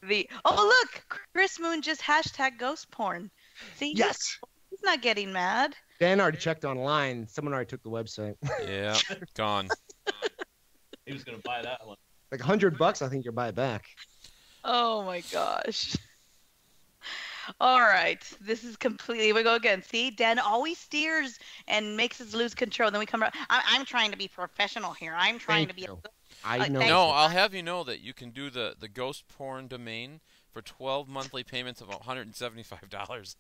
Look, Chris Moon just hashtag ghost porn. See? Yes. He's not getting mad. Dan already checked online. Someone already took the website. Yeah, gone. He was going to buy that one. Like $100, I think you'll buy it back. Oh my gosh. All right, this is completely. We go again. See, Dan always steers and makes us lose control. Then we come around. I'm trying to be professional here. I'm trying to be. I know. thank No, you. I'll have you know that you can do the ghost porn domain for 12 monthly payments of $175.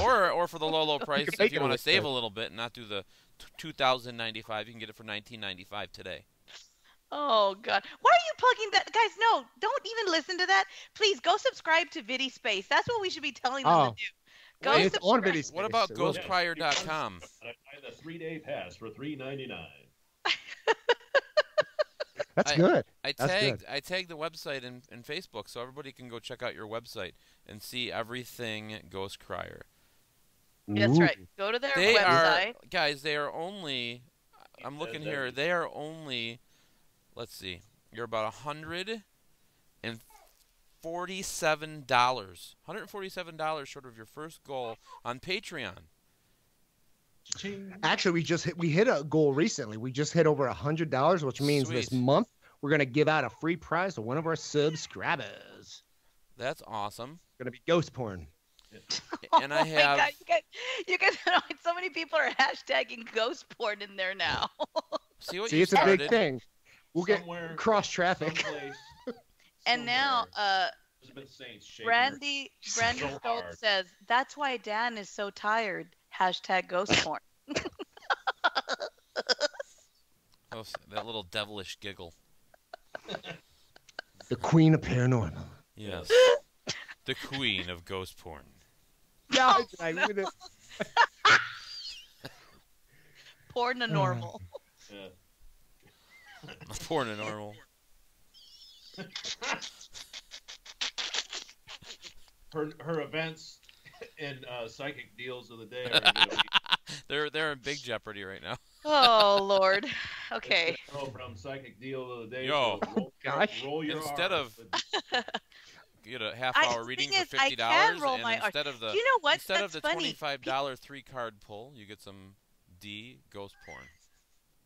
Or for the low price, could if make you it want to look save good. a little bit and not do the $2,095, you can get it for $19.95 today. Oh God, why are you plugging that, guys? No, don't even listen to that. Please go subscribe to Vidi Space. That's what we should be telling them to do. Go Wait, it's on subscribe. Vidi Space. What about It will be. ghostcrier.com? I buy the 3-day pass for $3.99. That's good. I That's tagged the website in Facebook so everybody can go check out your website and see everything Ghost Crier. That's Ooh. right. Go to their They website. are, guys, they are only, I'm looking here, they are only, let's see, you're about $147. $147 short of your first goal on Patreon. Actually, we hit a goal recently. We just hit over $100, which means this Sweet. month we're gonna give out a free prize to one of our subscribers. That's awesome. Gonna be ghost porn. And I Oh my have. God, you guys, so many people are hashtagging ghost porn in there now. See what See, you it's a started? big thing. We'll get Somewhere, cross traffic. someplace, And now, somewhere, Elizabeth Saints shaking her Brandy so Stoltz hard. says, that's why Dan is so tired. Hashtag ghost porn. Oh, that little devilish giggle. The queen of paranormal. Yes. The queen of ghost porn. No, Oh, I no. wouldn't- Porn normal. Yeah. Porn and normal. Her events and psychic deals of the day are going to be They're in big jeopardy right now. Oh, Lord. Okay. go from psychic deal of the day. Yo. to Gosh. roll your Instead R's, of- but Get a half The hour reading thing for is, I $50, can roll and my R. instead of the You know what? instead of That's the funny. $25 3-card pull, you get some D ghost porn.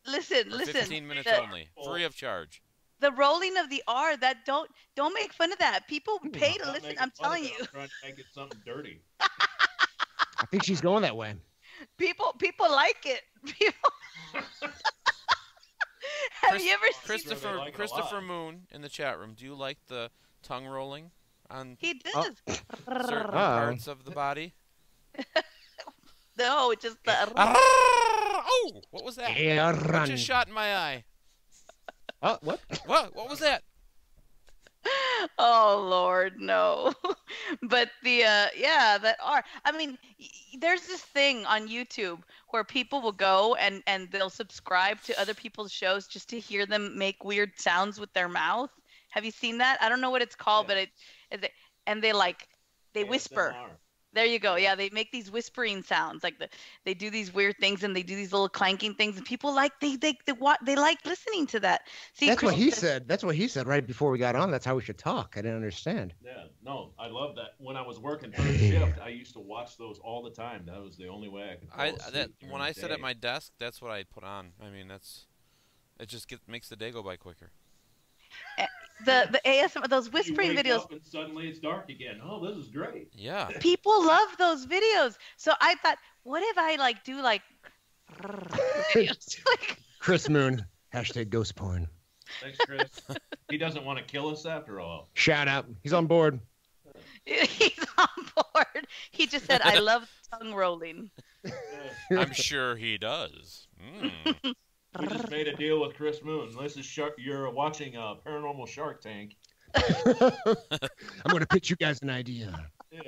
Listen, For listen. 15 minutes The, only, free of charge. the rolling of the R, that don't make fun of that. People pay I'm to not listen. making I'm fun of telling it, you. I'm trying to make it something dirty. I think she's going that way. People like it. People. Have you ever seen? Christopher They like it a Christopher lot. Moon in the chat room? Do you like the tongue rolling on He does. certain Oh. parts of the body? No, it's just the. Oh, what was that? Yeah, What run. just shot in my eye? Oh, what? What was that? Oh Lord, no. But the that R. I mean, there's this thing on YouTube where people will go and they'll subscribe to other people's shows just to hear them make weird sounds with their mouth. Have you seen that? I don't know what it's called, Yeah. but and they whisper. ASMR. There you go. Yeah, they make these whispering sounds, like they do these weird things and they do these little clanking things, and people like they like listening to that. See, That's what he Chris- said. That's what he said right before we got on. That's how we should talk. I didn't understand. Yeah, no, I love that. When I was working third shift, I used to watch those all the time. That was the only way I could fall asleep during When the I sit day. at my desk, that's what I put on. I mean, it just makes the day go by quicker. the ASMR, those You whispering wake videos. up and suddenly it's dark again. Oh, this is great. Yeah. People love those videos. So I thought, what if I do like Chris Moon, hashtag ghost porn. Thanks, Chris. He doesn't want to kill us after all. Shout out. He's on board. he's on board. He just said, I love tongue rolling. Yeah. I'm sure he does. Mm. We just made a deal with Chris Moon. This is you're watching Paranormal Shark Tank. I'm going to pitch you guys an idea. Yeah.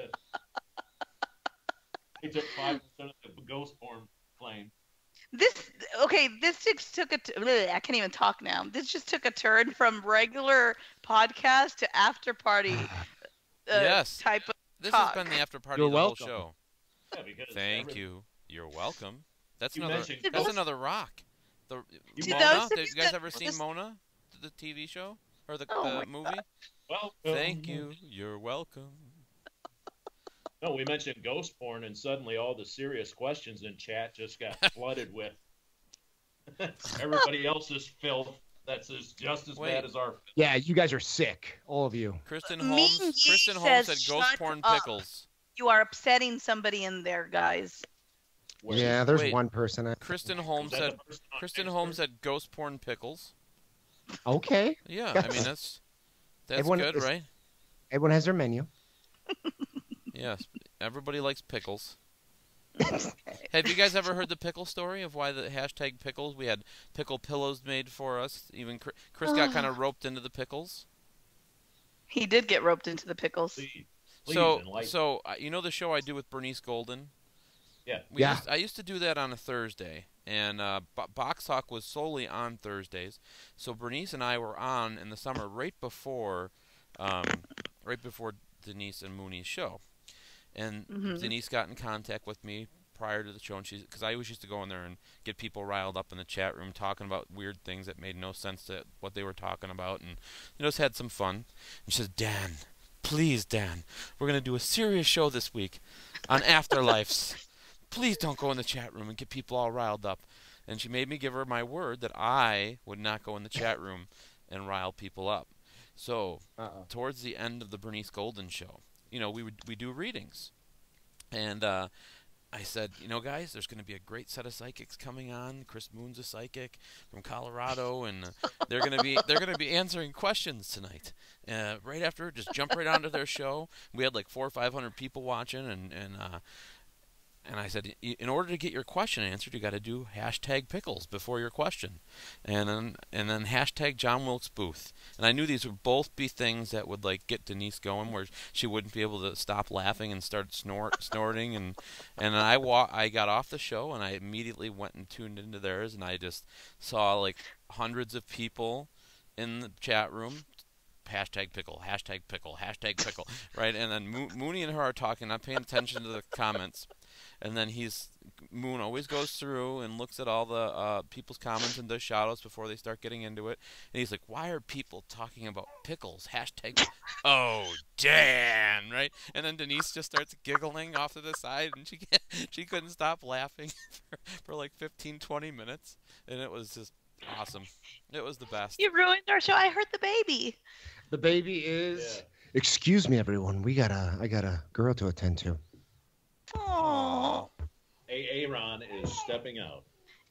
He took 5% of the ghost porn claim. This just took I can't even talk now. This just took a turn from regular podcast to after party Yes. type of This talk. has been the after party You're of the whole welcome. show. Yeah, because Thank every- you. You're welcome. That's You another. mentioned That's ghost- another rock. The To Mona. those of Did you you guys that- ever seen this- Mona, the TV show or the Oh my movie? Well, Thank you. You're welcome. No, we mentioned ghost porn, and suddenly all the serious questions in chat just got flooded with everybody else's filth. That's just as Wait. bad as our. Yeah, you guys are sick. All of you. Kristen Mean Holmes. Yee Kristen Holmes says, said ghost "Shut porn up." pickles. You are upsetting somebody in there, guys. Where- Yeah, there's Wait. one person. Kristen Holmes Was that said. the person on Kristen Facebook? Holmes said ghost porn pickles. Okay. Yeah, I Yes. mean that's Everyone good, is- right? Everyone has their menu. Yes. Everybody likes pickles. Have you guys ever heard the pickle story of why the hashtag pickles? We had pickle pillows made for us. Even Chris got kind of roped into the pickles. He did get roped into the pickles. Please enlighten. So you know the show I do with Bernice Golden? Yeah. Yeah. I used to do that on a Thursday, and Box Talk was solely on Thursdays. So Bernice and I were on in the summer right before Denise and Mooney's show, and Mhm. Denise got in contact with me prior to the show, and because I always used to go in there and get people riled up in the chat room talking about weird things that made no sense to what they were talking about, and just had some fun. And she says, "Dan, please, Dan, we're gonna do a serious show this week on afterlives. Please don't go in the chat room and get people all riled up." And she made me give her my word that I would not go in the chat room and rile people up. So Uh-oh. towards the end of the Bernice Golden show, we do readings, and I said, guys, there's going to be a great set of psychics coming on. Chris Moon's a psychic from Colorado, and they're going to be answering questions tonight. Right after, just jump right onto their show. We had like 400 or 500 people watching, and I said, in order to get your question answered, you got to do #pickles before your question, and then #John Wilkes Booth. And I knew these would both be things that would like get Denise going, where she wouldn't be able to stop laughing and start snorting. And I got off the show, and I immediately went and tuned into theirs, and I just saw like hundreds of people in the chat room. #pickle, #pickle, #pickle, right? And then Mooney and her are talking, not paying attention to the comments. And then Moon always goes through and looks at all the people's comments and does shout-outs before they start getting into it. And he's like, why are people talking about pickles? Oh, Dan, right? And then Denise just starts giggling off to the side, and she couldn't stop laughing for like 15, 20 minutes. And it was just awesome. It was the best. You ruined our show. I heard the baby. The baby is... Yeah. Excuse me, everyone. I got a girl to attend to. Oh. Aaron is stepping out.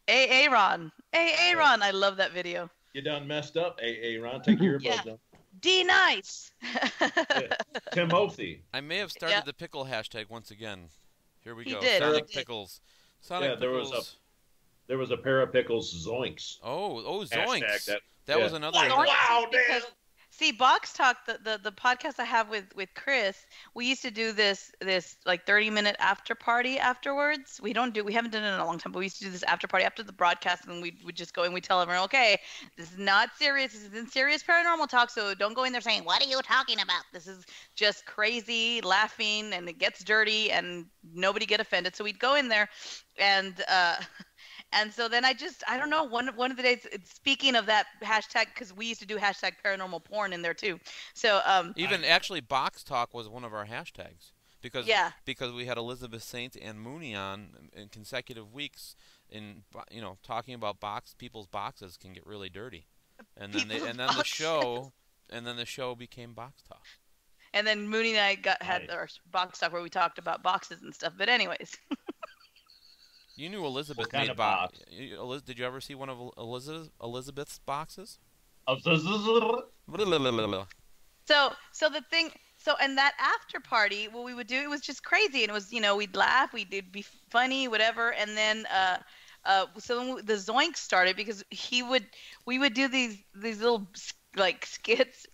Aaron. Aaron. I love that video. You done messed up, Aaron. Take your earbuds off. D nice. Timothy. I may have started the pickle hashtag once again. Here we go. Did. Sonic Pickles. Sonic Pickles. There was a pair of pickles zoinks. Oh, zoinks. That was another. Wow, Dan. See, Box Talk, the podcast I have with Chris, we used to do this like 30-minute after party afterwards. We haven't done it in a long time, but we used to do this after party after the broadcast, and we would just go and we tell everyone, okay, this is not serious. This isn't serious paranormal talk, so don't go in there saying, what are you talking about? This is just crazy, laughing, and it gets dirty, and nobody get offended. So we'd go in there, and so then I don't know, one of the days, speaking of that hashtag, because we used to do #paranormal porn in there too. So even actually Box Talk was one of our hashtags because we had Elizabeth Saint and Mooney on in consecutive weeks, talking about people's boxes can get really dirty, and then the show became Box Talk. And then Mooney and I had our Box Talk where we talked about boxes and stuff. But anyways. You knew Elizabeth made box. Did you ever see one of Elizabeth's boxes? So the thing, and that after party, what we would do, it was just crazy, and it was, we'd laugh, we'd be funny, whatever, and then so when the Zoinks started, because we would do these little like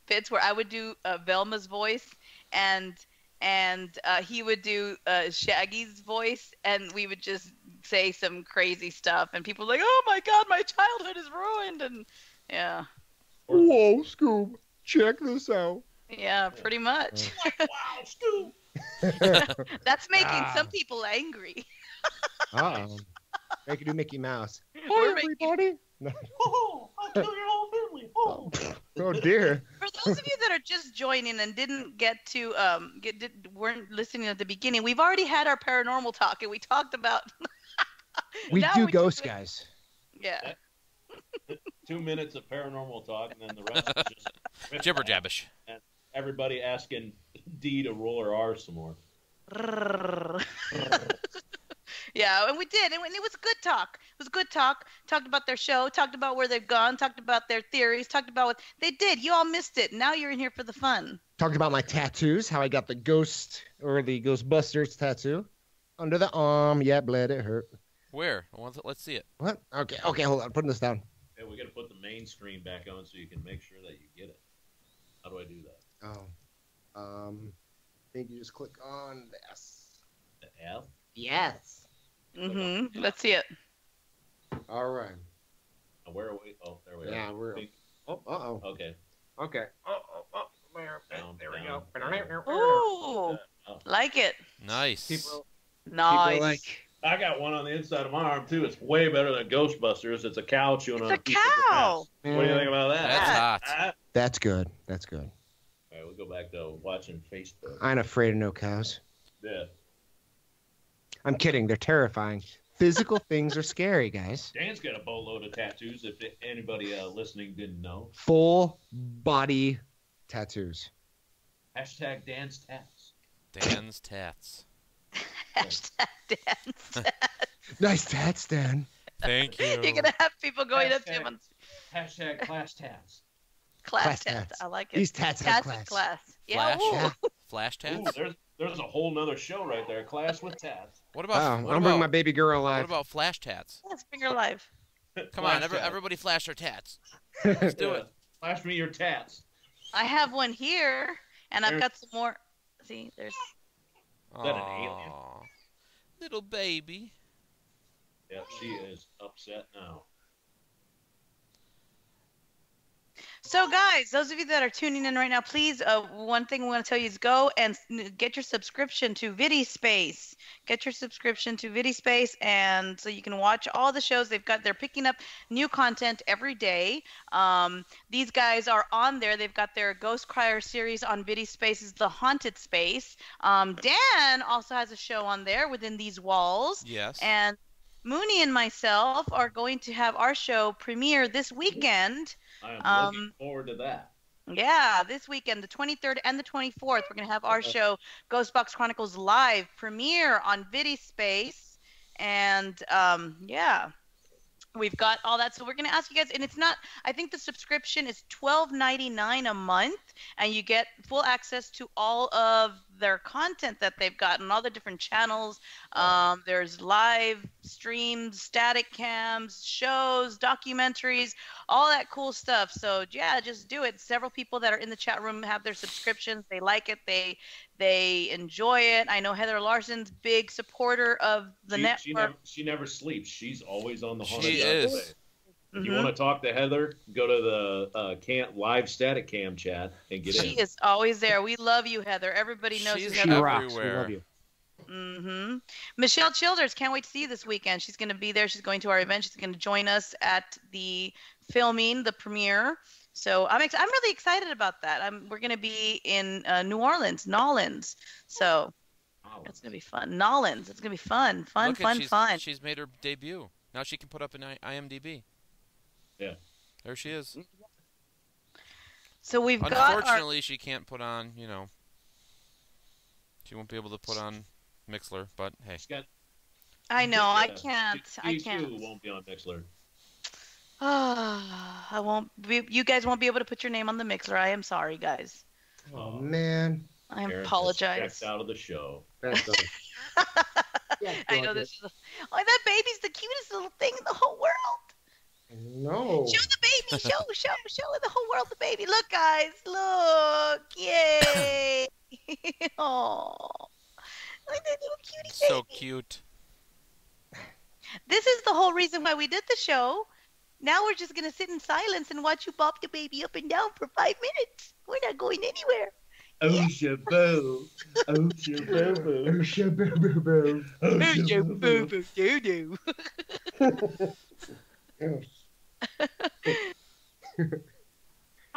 bits where I would do Velma's voice, and he would do Shaggy's voice, and we would just say some crazy stuff, and people were like, oh my god, my childhood is ruined, and yeah. Whoa, Scoob, check this out. Yeah, pretty much. Wow, Scoob. That's making some people angry. Uh-oh. They could do Mickey Mouse. Hi, everybody. Oh, I killed your whole family. Oh dear. For those of you that are just joining and didn't get to weren't listening at the beginning, we've already had our paranormal talk, and we talked about. we do ghost guys. Yeah. 2 minutes of paranormal talk, and then the rest is just jibber jabbish. And everybody asking D to roll her R some more. Yeah, and we did, and it was good talk. It was good talk. Talked about their show, talked about where they've gone, talked about their theories, talked about what they did. You all missed it. Now you're in here for the fun. Talked about my tattoos, how I got the ghost or the Ghostbusters tattoo under the arm. Yeah, bled, it hurt. Where? Let's see it. What? Okay, hold on. Putting this down. Hey, we got to put the main screen back on so you can make sure that you get it. How do I do that? I think you just click on this. The F? Yes. Mm-hmm. Let's see it. All right. Where are we? Oh, there we are. Yeah, we're. Oh, uh-oh. Okay. Okay. There we go. Ooh, like it. Nice. Nice. I got one on the inside of my arm too. It's way better than Ghostbusters. It's a cow chewing on a piece of cow. grass. What do you think about that? That's hot. That's good. That's good. All right, we'll go back to watching Facebook. I ain't afraid of no cows. Yeah. I'm kidding. They're terrifying. Physical things are scary, guys. Dan's got a boatload of tattoos. If anybody listening didn't know, Full body tattoos. hashtag Dan's tats. Dan's tats. Hashtag dance. Nice tats, Dan. Thank you. You're gonna have people going up to him on Hashtag class tats. class Class tats. tats. I like it. These tats have Tats with class. Yeah. Flash? ooh. Flash Ooh, tats? there's a whole nother show right there. Class with tats. What Oh, about I'm what gonna bring about, my baby girl what alive. about flash tats? Let's bring her live. Come on, Flash tats. everybody flash their tats. Let's do it. Flash me your tats. I have one here, and I've There- got some more. See, there's. that an alien? Aw, little baby. Yep, she is upset now. So, guys, those of you that are tuning in right now, please, one thing we want to tell you is go and get your subscription to VidiSpace. Get your subscription to VidiSpace, and so you can watch all the shows they're picking up new content every day. These guys are on there. They've got their Ghost Crier series on VidiSpace's The Haunted Space. Dan also has a show on there within these walls. Yes. And Mooney and myself are going to have our show premiere this weekend. I am looking forward to that. Yeah, this weekend, the 23rd and the 24th, we're going to have our show, Ghostbox Chronicles Live, premiere on VidiSpace. And yeah, we've got all that. So we're going to ask you guys, and it's not, I think the subscription is $12.99 a month, and you get full access to all of their content that they've got on all the different channels. There's live streams, static cams, shows, documentaries, all that cool stuff. So yeah, just do it. Several people that are in the chat room have their subscriptions. They like it. They enjoy it. I know Heather Larson's big supporter of the network. She never sleeps. She's always on the She haunted is. Database. If you want to talk to Heather, go to the live static cam chat and get She in. is always there. We love you, Heather. Everybody knows She's you, She Heather. rocks. We everywhere. love you. Michelle Childers, can't wait to see you this weekend. She's going to be there. She's going to our event. She's going to join us at the filming, the premiere. So I'm really excited about that. We're going to be in New Orleans, Nolans. So that's going to be fun. Nolans. It's going to be fun. Look at, Fun. She's made her debut. Now she can put up an IMDb. Yeah. There she is. So we've got Unfortunately, she can't put on, she won't be able to put on Mixler, but hey. I know. I Yeah. can't. I can't. You won't be on Mixler. I won't. You guys won't be able to put your name on the mixer. I am sorry, guys. Oh man. I Aaron just apologize. checked out of the show. That's I know this is. That baby's the cutest little thing in the whole world. No. Show the baby. Show the whole world the baby. Look, guys. Look. Yay. Oh. Look at that little cutie baby. So cute. This is the whole reason why we did the show. Now we're just going to sit in silence and watch you bop the baby up and down for 5 minutes. We're not going anywhere. Oh, Shaboo. Oh, Shaboo. Shaboo.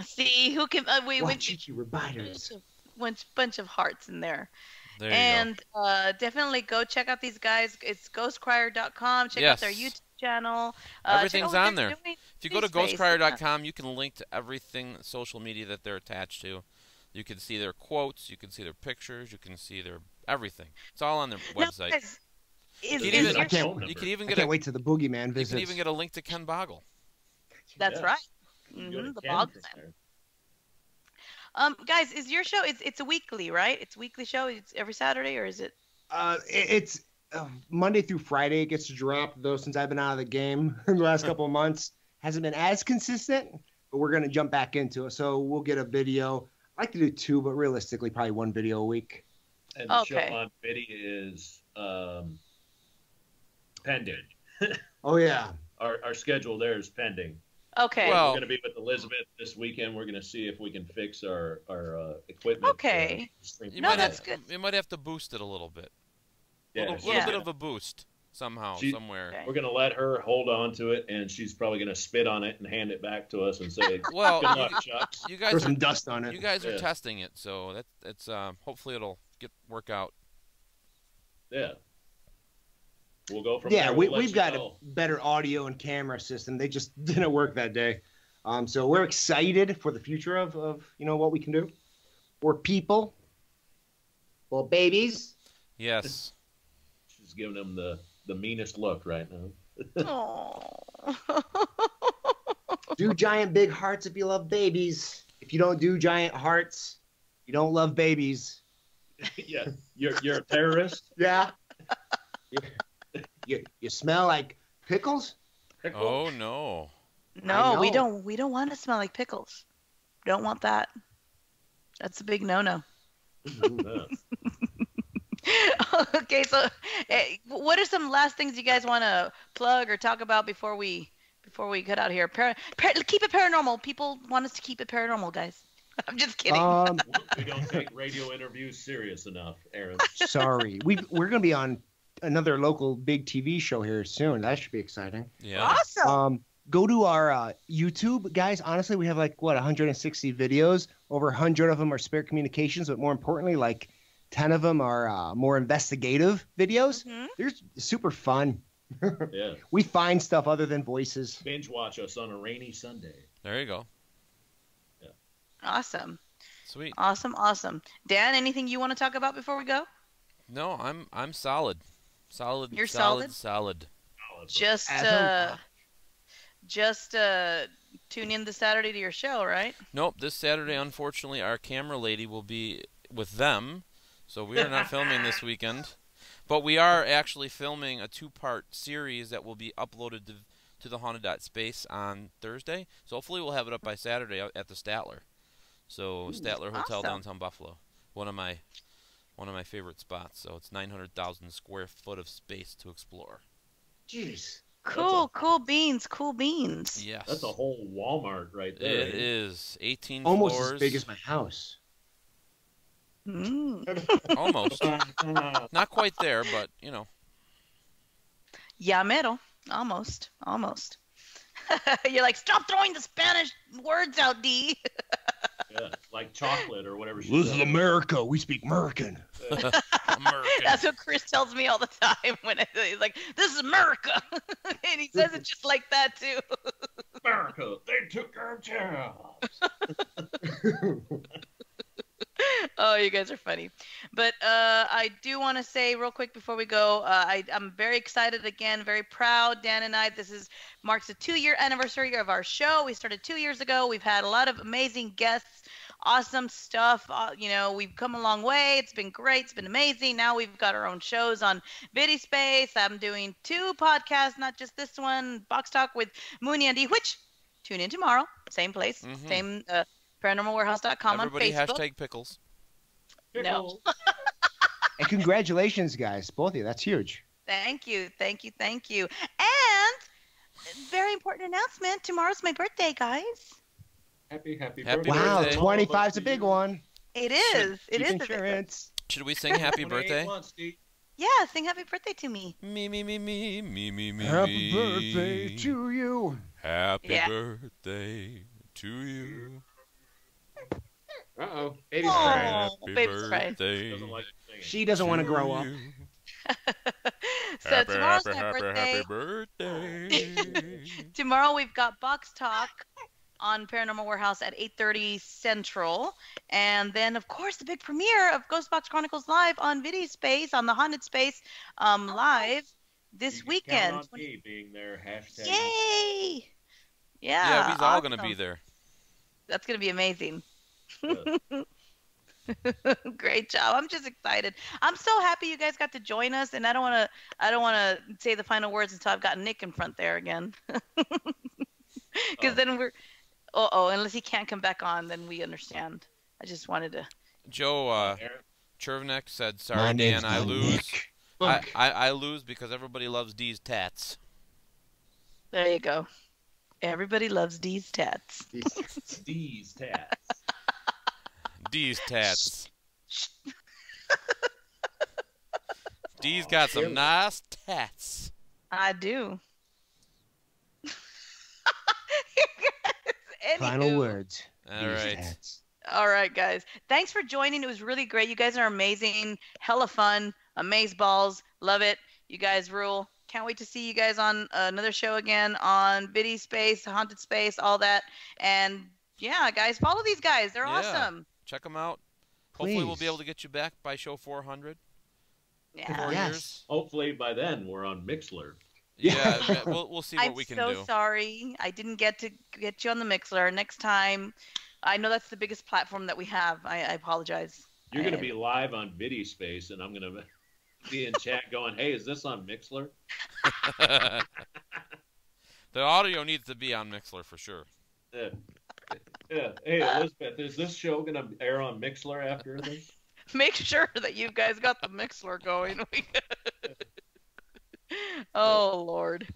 See who can. We Wachichi Rebiters. bunch of hearts in there. There you And definitely go check out these guys. It's ghostcrier.com. Check out their Yes. YouTube channel. Everything's check out what on they're there. doing. If you go to Space. ghostcrier.com, you can link to everything social media that they're attached to. You can see their quotes, you can see their pictures, you can see their everything. It's all on their Now, website. guys, You can is even- your- I can't- You can even I get can't a wait till the boogeyman you visits. can even get a link to Ken Boggle. That's Yes. right. You go to The Ken Bogman. from there. Guys, is your show? It's a weekly, right? It's a weekly show. It's every Saturday, or is it? It's Monday through Friday. It gets to drop though. Since I've been out of the game in the last couple of months, hasn't been as consistent. But we're gonna jump back into it. So we'll get a video. I like to do 2, but realistically, probably 1 video a week. And the show Okay. on Biddy is pending. Oh yeah. Our schedule there is pending. Okay. Well- We're going to be with Elizabeth this weekend. We're going to see if we can fix our equipment. Okay. Stream You No, might that's have, good. You might have to boost it a little bit. Yeah, little Yeah. bit of a boost somehow, She- somewhere. Okay. We're going to let her hold on to it, and she's probably going to spit on it and hand it back to us and say, Well, "Good luck, Chuck." you Throw guys some are, dust on it. you guys are Yeah. testing it, so it's hopefully it'll work out. Yeah. We'll go from Yeah, there. we've got a better audio and camera system. They just didn't work that day. So we're excited for the future of what we can do. We're people. Well, babies. Yes. She's giving him the meanest look right now. Oh. Do giant big hearts if you love babies. If you don't do giant hearts, you don't love babies. Yeah, you're a terrorist. Yeah. You smell like pickles? Oh no. No, we don't want to smell like pickles. Don't want that. That's a big no-no. Okay, so what are some last things you guys want to plug or talk about before we cut out here? Keep it paranormal. People want us to keep it paranormal, guys. I'm just kidding. We don't take radio interviews serious enough, Aaron. Sorry. We're going to be on another local big TV show here soon. That should be exciting. Yeah. Awesome. Go to our YouTube, guys. Honestly, we have 160 videos. Over 100 of them are Spirit Communications, but more importantly, 10 of them are more investigative videos. Mhm. They're super fun. Yeah. We find stuff other than voices. Binge watch us on a rainy Sunday. There you go. Awesome. Sweet. Awesome. Dan, anything you want to talk about before we go? No, I'm solid. Solid. You're solid. Just tune in this Saturday to your show, right? Nope. This Saturday, unfortunately, our camera lady will be with them, so we are not filming this weekend. But we are actually filming a 2-part series that will be uploaded to the Haunted.Space on Thursday. So hopefully we'll have it up by Saturday at the Statler. So Statler Hotel, awesome. downtown Buffalo. One of my favorite spots. So it's 900,000 square foot of space to explore. Jeez. Cool beans. Yes. That's a whole Walmart right there. It is 18 Almost floors. as big as my house. Almost. Not quite there, but Ya mero. Almost. You're like, stop throwing the Spanish words out, D. Yeah, like chocolate or whatever. This is America. We speak American. American. That's what Chris tells me all the time when he's like, this is America. And he says it just like that, too. America, they took our jobs. Oh, you guys are funny. But I do want to say real quick before we go, I'm very excited again, very proud. Dan and I, marks the 2-year anniversary of our show. We started 2 years ago. We've had a lot of amazing guests, awesome stuff. We've come a long way. It's been great. It's been amazing. Now we've got our own shows on Viddy Space. I'm doing 2 podcasts, not just this one, Box Talk with Mooney and D, which tune in tomorrow. Same place, same paranormalwarehouse.com on Everybody Facebook. hashtag pickles. No. And congratulations, guys. Both of you. That's huge. Thank you. And very important announcement. Tomorrow's my birthday, guys. Happy Happy birthday. Wow, birthday. 25's a big one. It is. It is. Keep insurance. Should we sing happy birthday? Yeah, sing happy birthday to me. Me. Happy birthday to you. Happy Yeah. birthday to you. Uh-oh. Baby's Oh. crying. Happy baby's crying. birthday. Doesn't like singing. She doesn't want to grow up. you. So tomorrow's my birthday. Happy birthday. Tomorrow we've got Box Talk on Paranormal Warehouse at 8:30 Central. And then, of course, the big premiere of Ghost Box Chronicles Live on Viddy Space, on the Haunted Space live this You can weekend. count on me being there. Hashtag. Yay! Yeah, we's all gonna awesome. be there. That's going to be amazing. Yeah. Great job. I'm just excited. I'm so happy you guys got to join us, and I don't want to say the final words until I've got Nick in front there again. Because then we're unless he can't come back on, then we understand. I just wanted to. Joe Aaron? Chervnek said, My "Sorry, name's Dan, I not lose. Nick. I lose because everybody loves D's tats. There you go. Everybody loves D's tats. These tats. D's tats. D's got some nice tats." I do. Final Anywho. words. All These right. tats. All right, guys. Thanks for joining. It was really great. You guys are amazing. Hella fun. Amazeballs. Love it. You guys rule. can't wait to see you guys on another show again on Biddy Space, Haunted Space, all that. And yeah, guys, follow these guys. They're awesome. Check them out. Hopefully, we'll be able Please. to get you back by show 400. Yeah. 4 Yes. years. Hopefully by then we're on Mixler. Yeah, we'll see what I'm we can so do. sorry. I didn't get to get you on the Mixler. Next time, I know that's the biggest platform that we have. I apologize. You're going to be live on Viddy Space, and I'm going to be in chat going, "Hey, is this on Mixler?" The audio needs to be on Mixler for sure. Yeah. Hey, Elizabeth, is this show going to air on Mixler after this? Make sure that you guys got the Mixler going. Oh, Lord.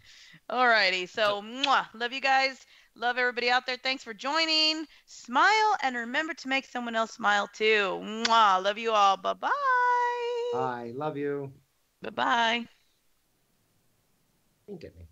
Alrighty. So, mwah, love you guys. Love everybody out there. Thanks for joining. Smile, and remember to make someone else smile, too. Mwah. Love you all. Bye-bye. I love you. Bye-bye. Think at me.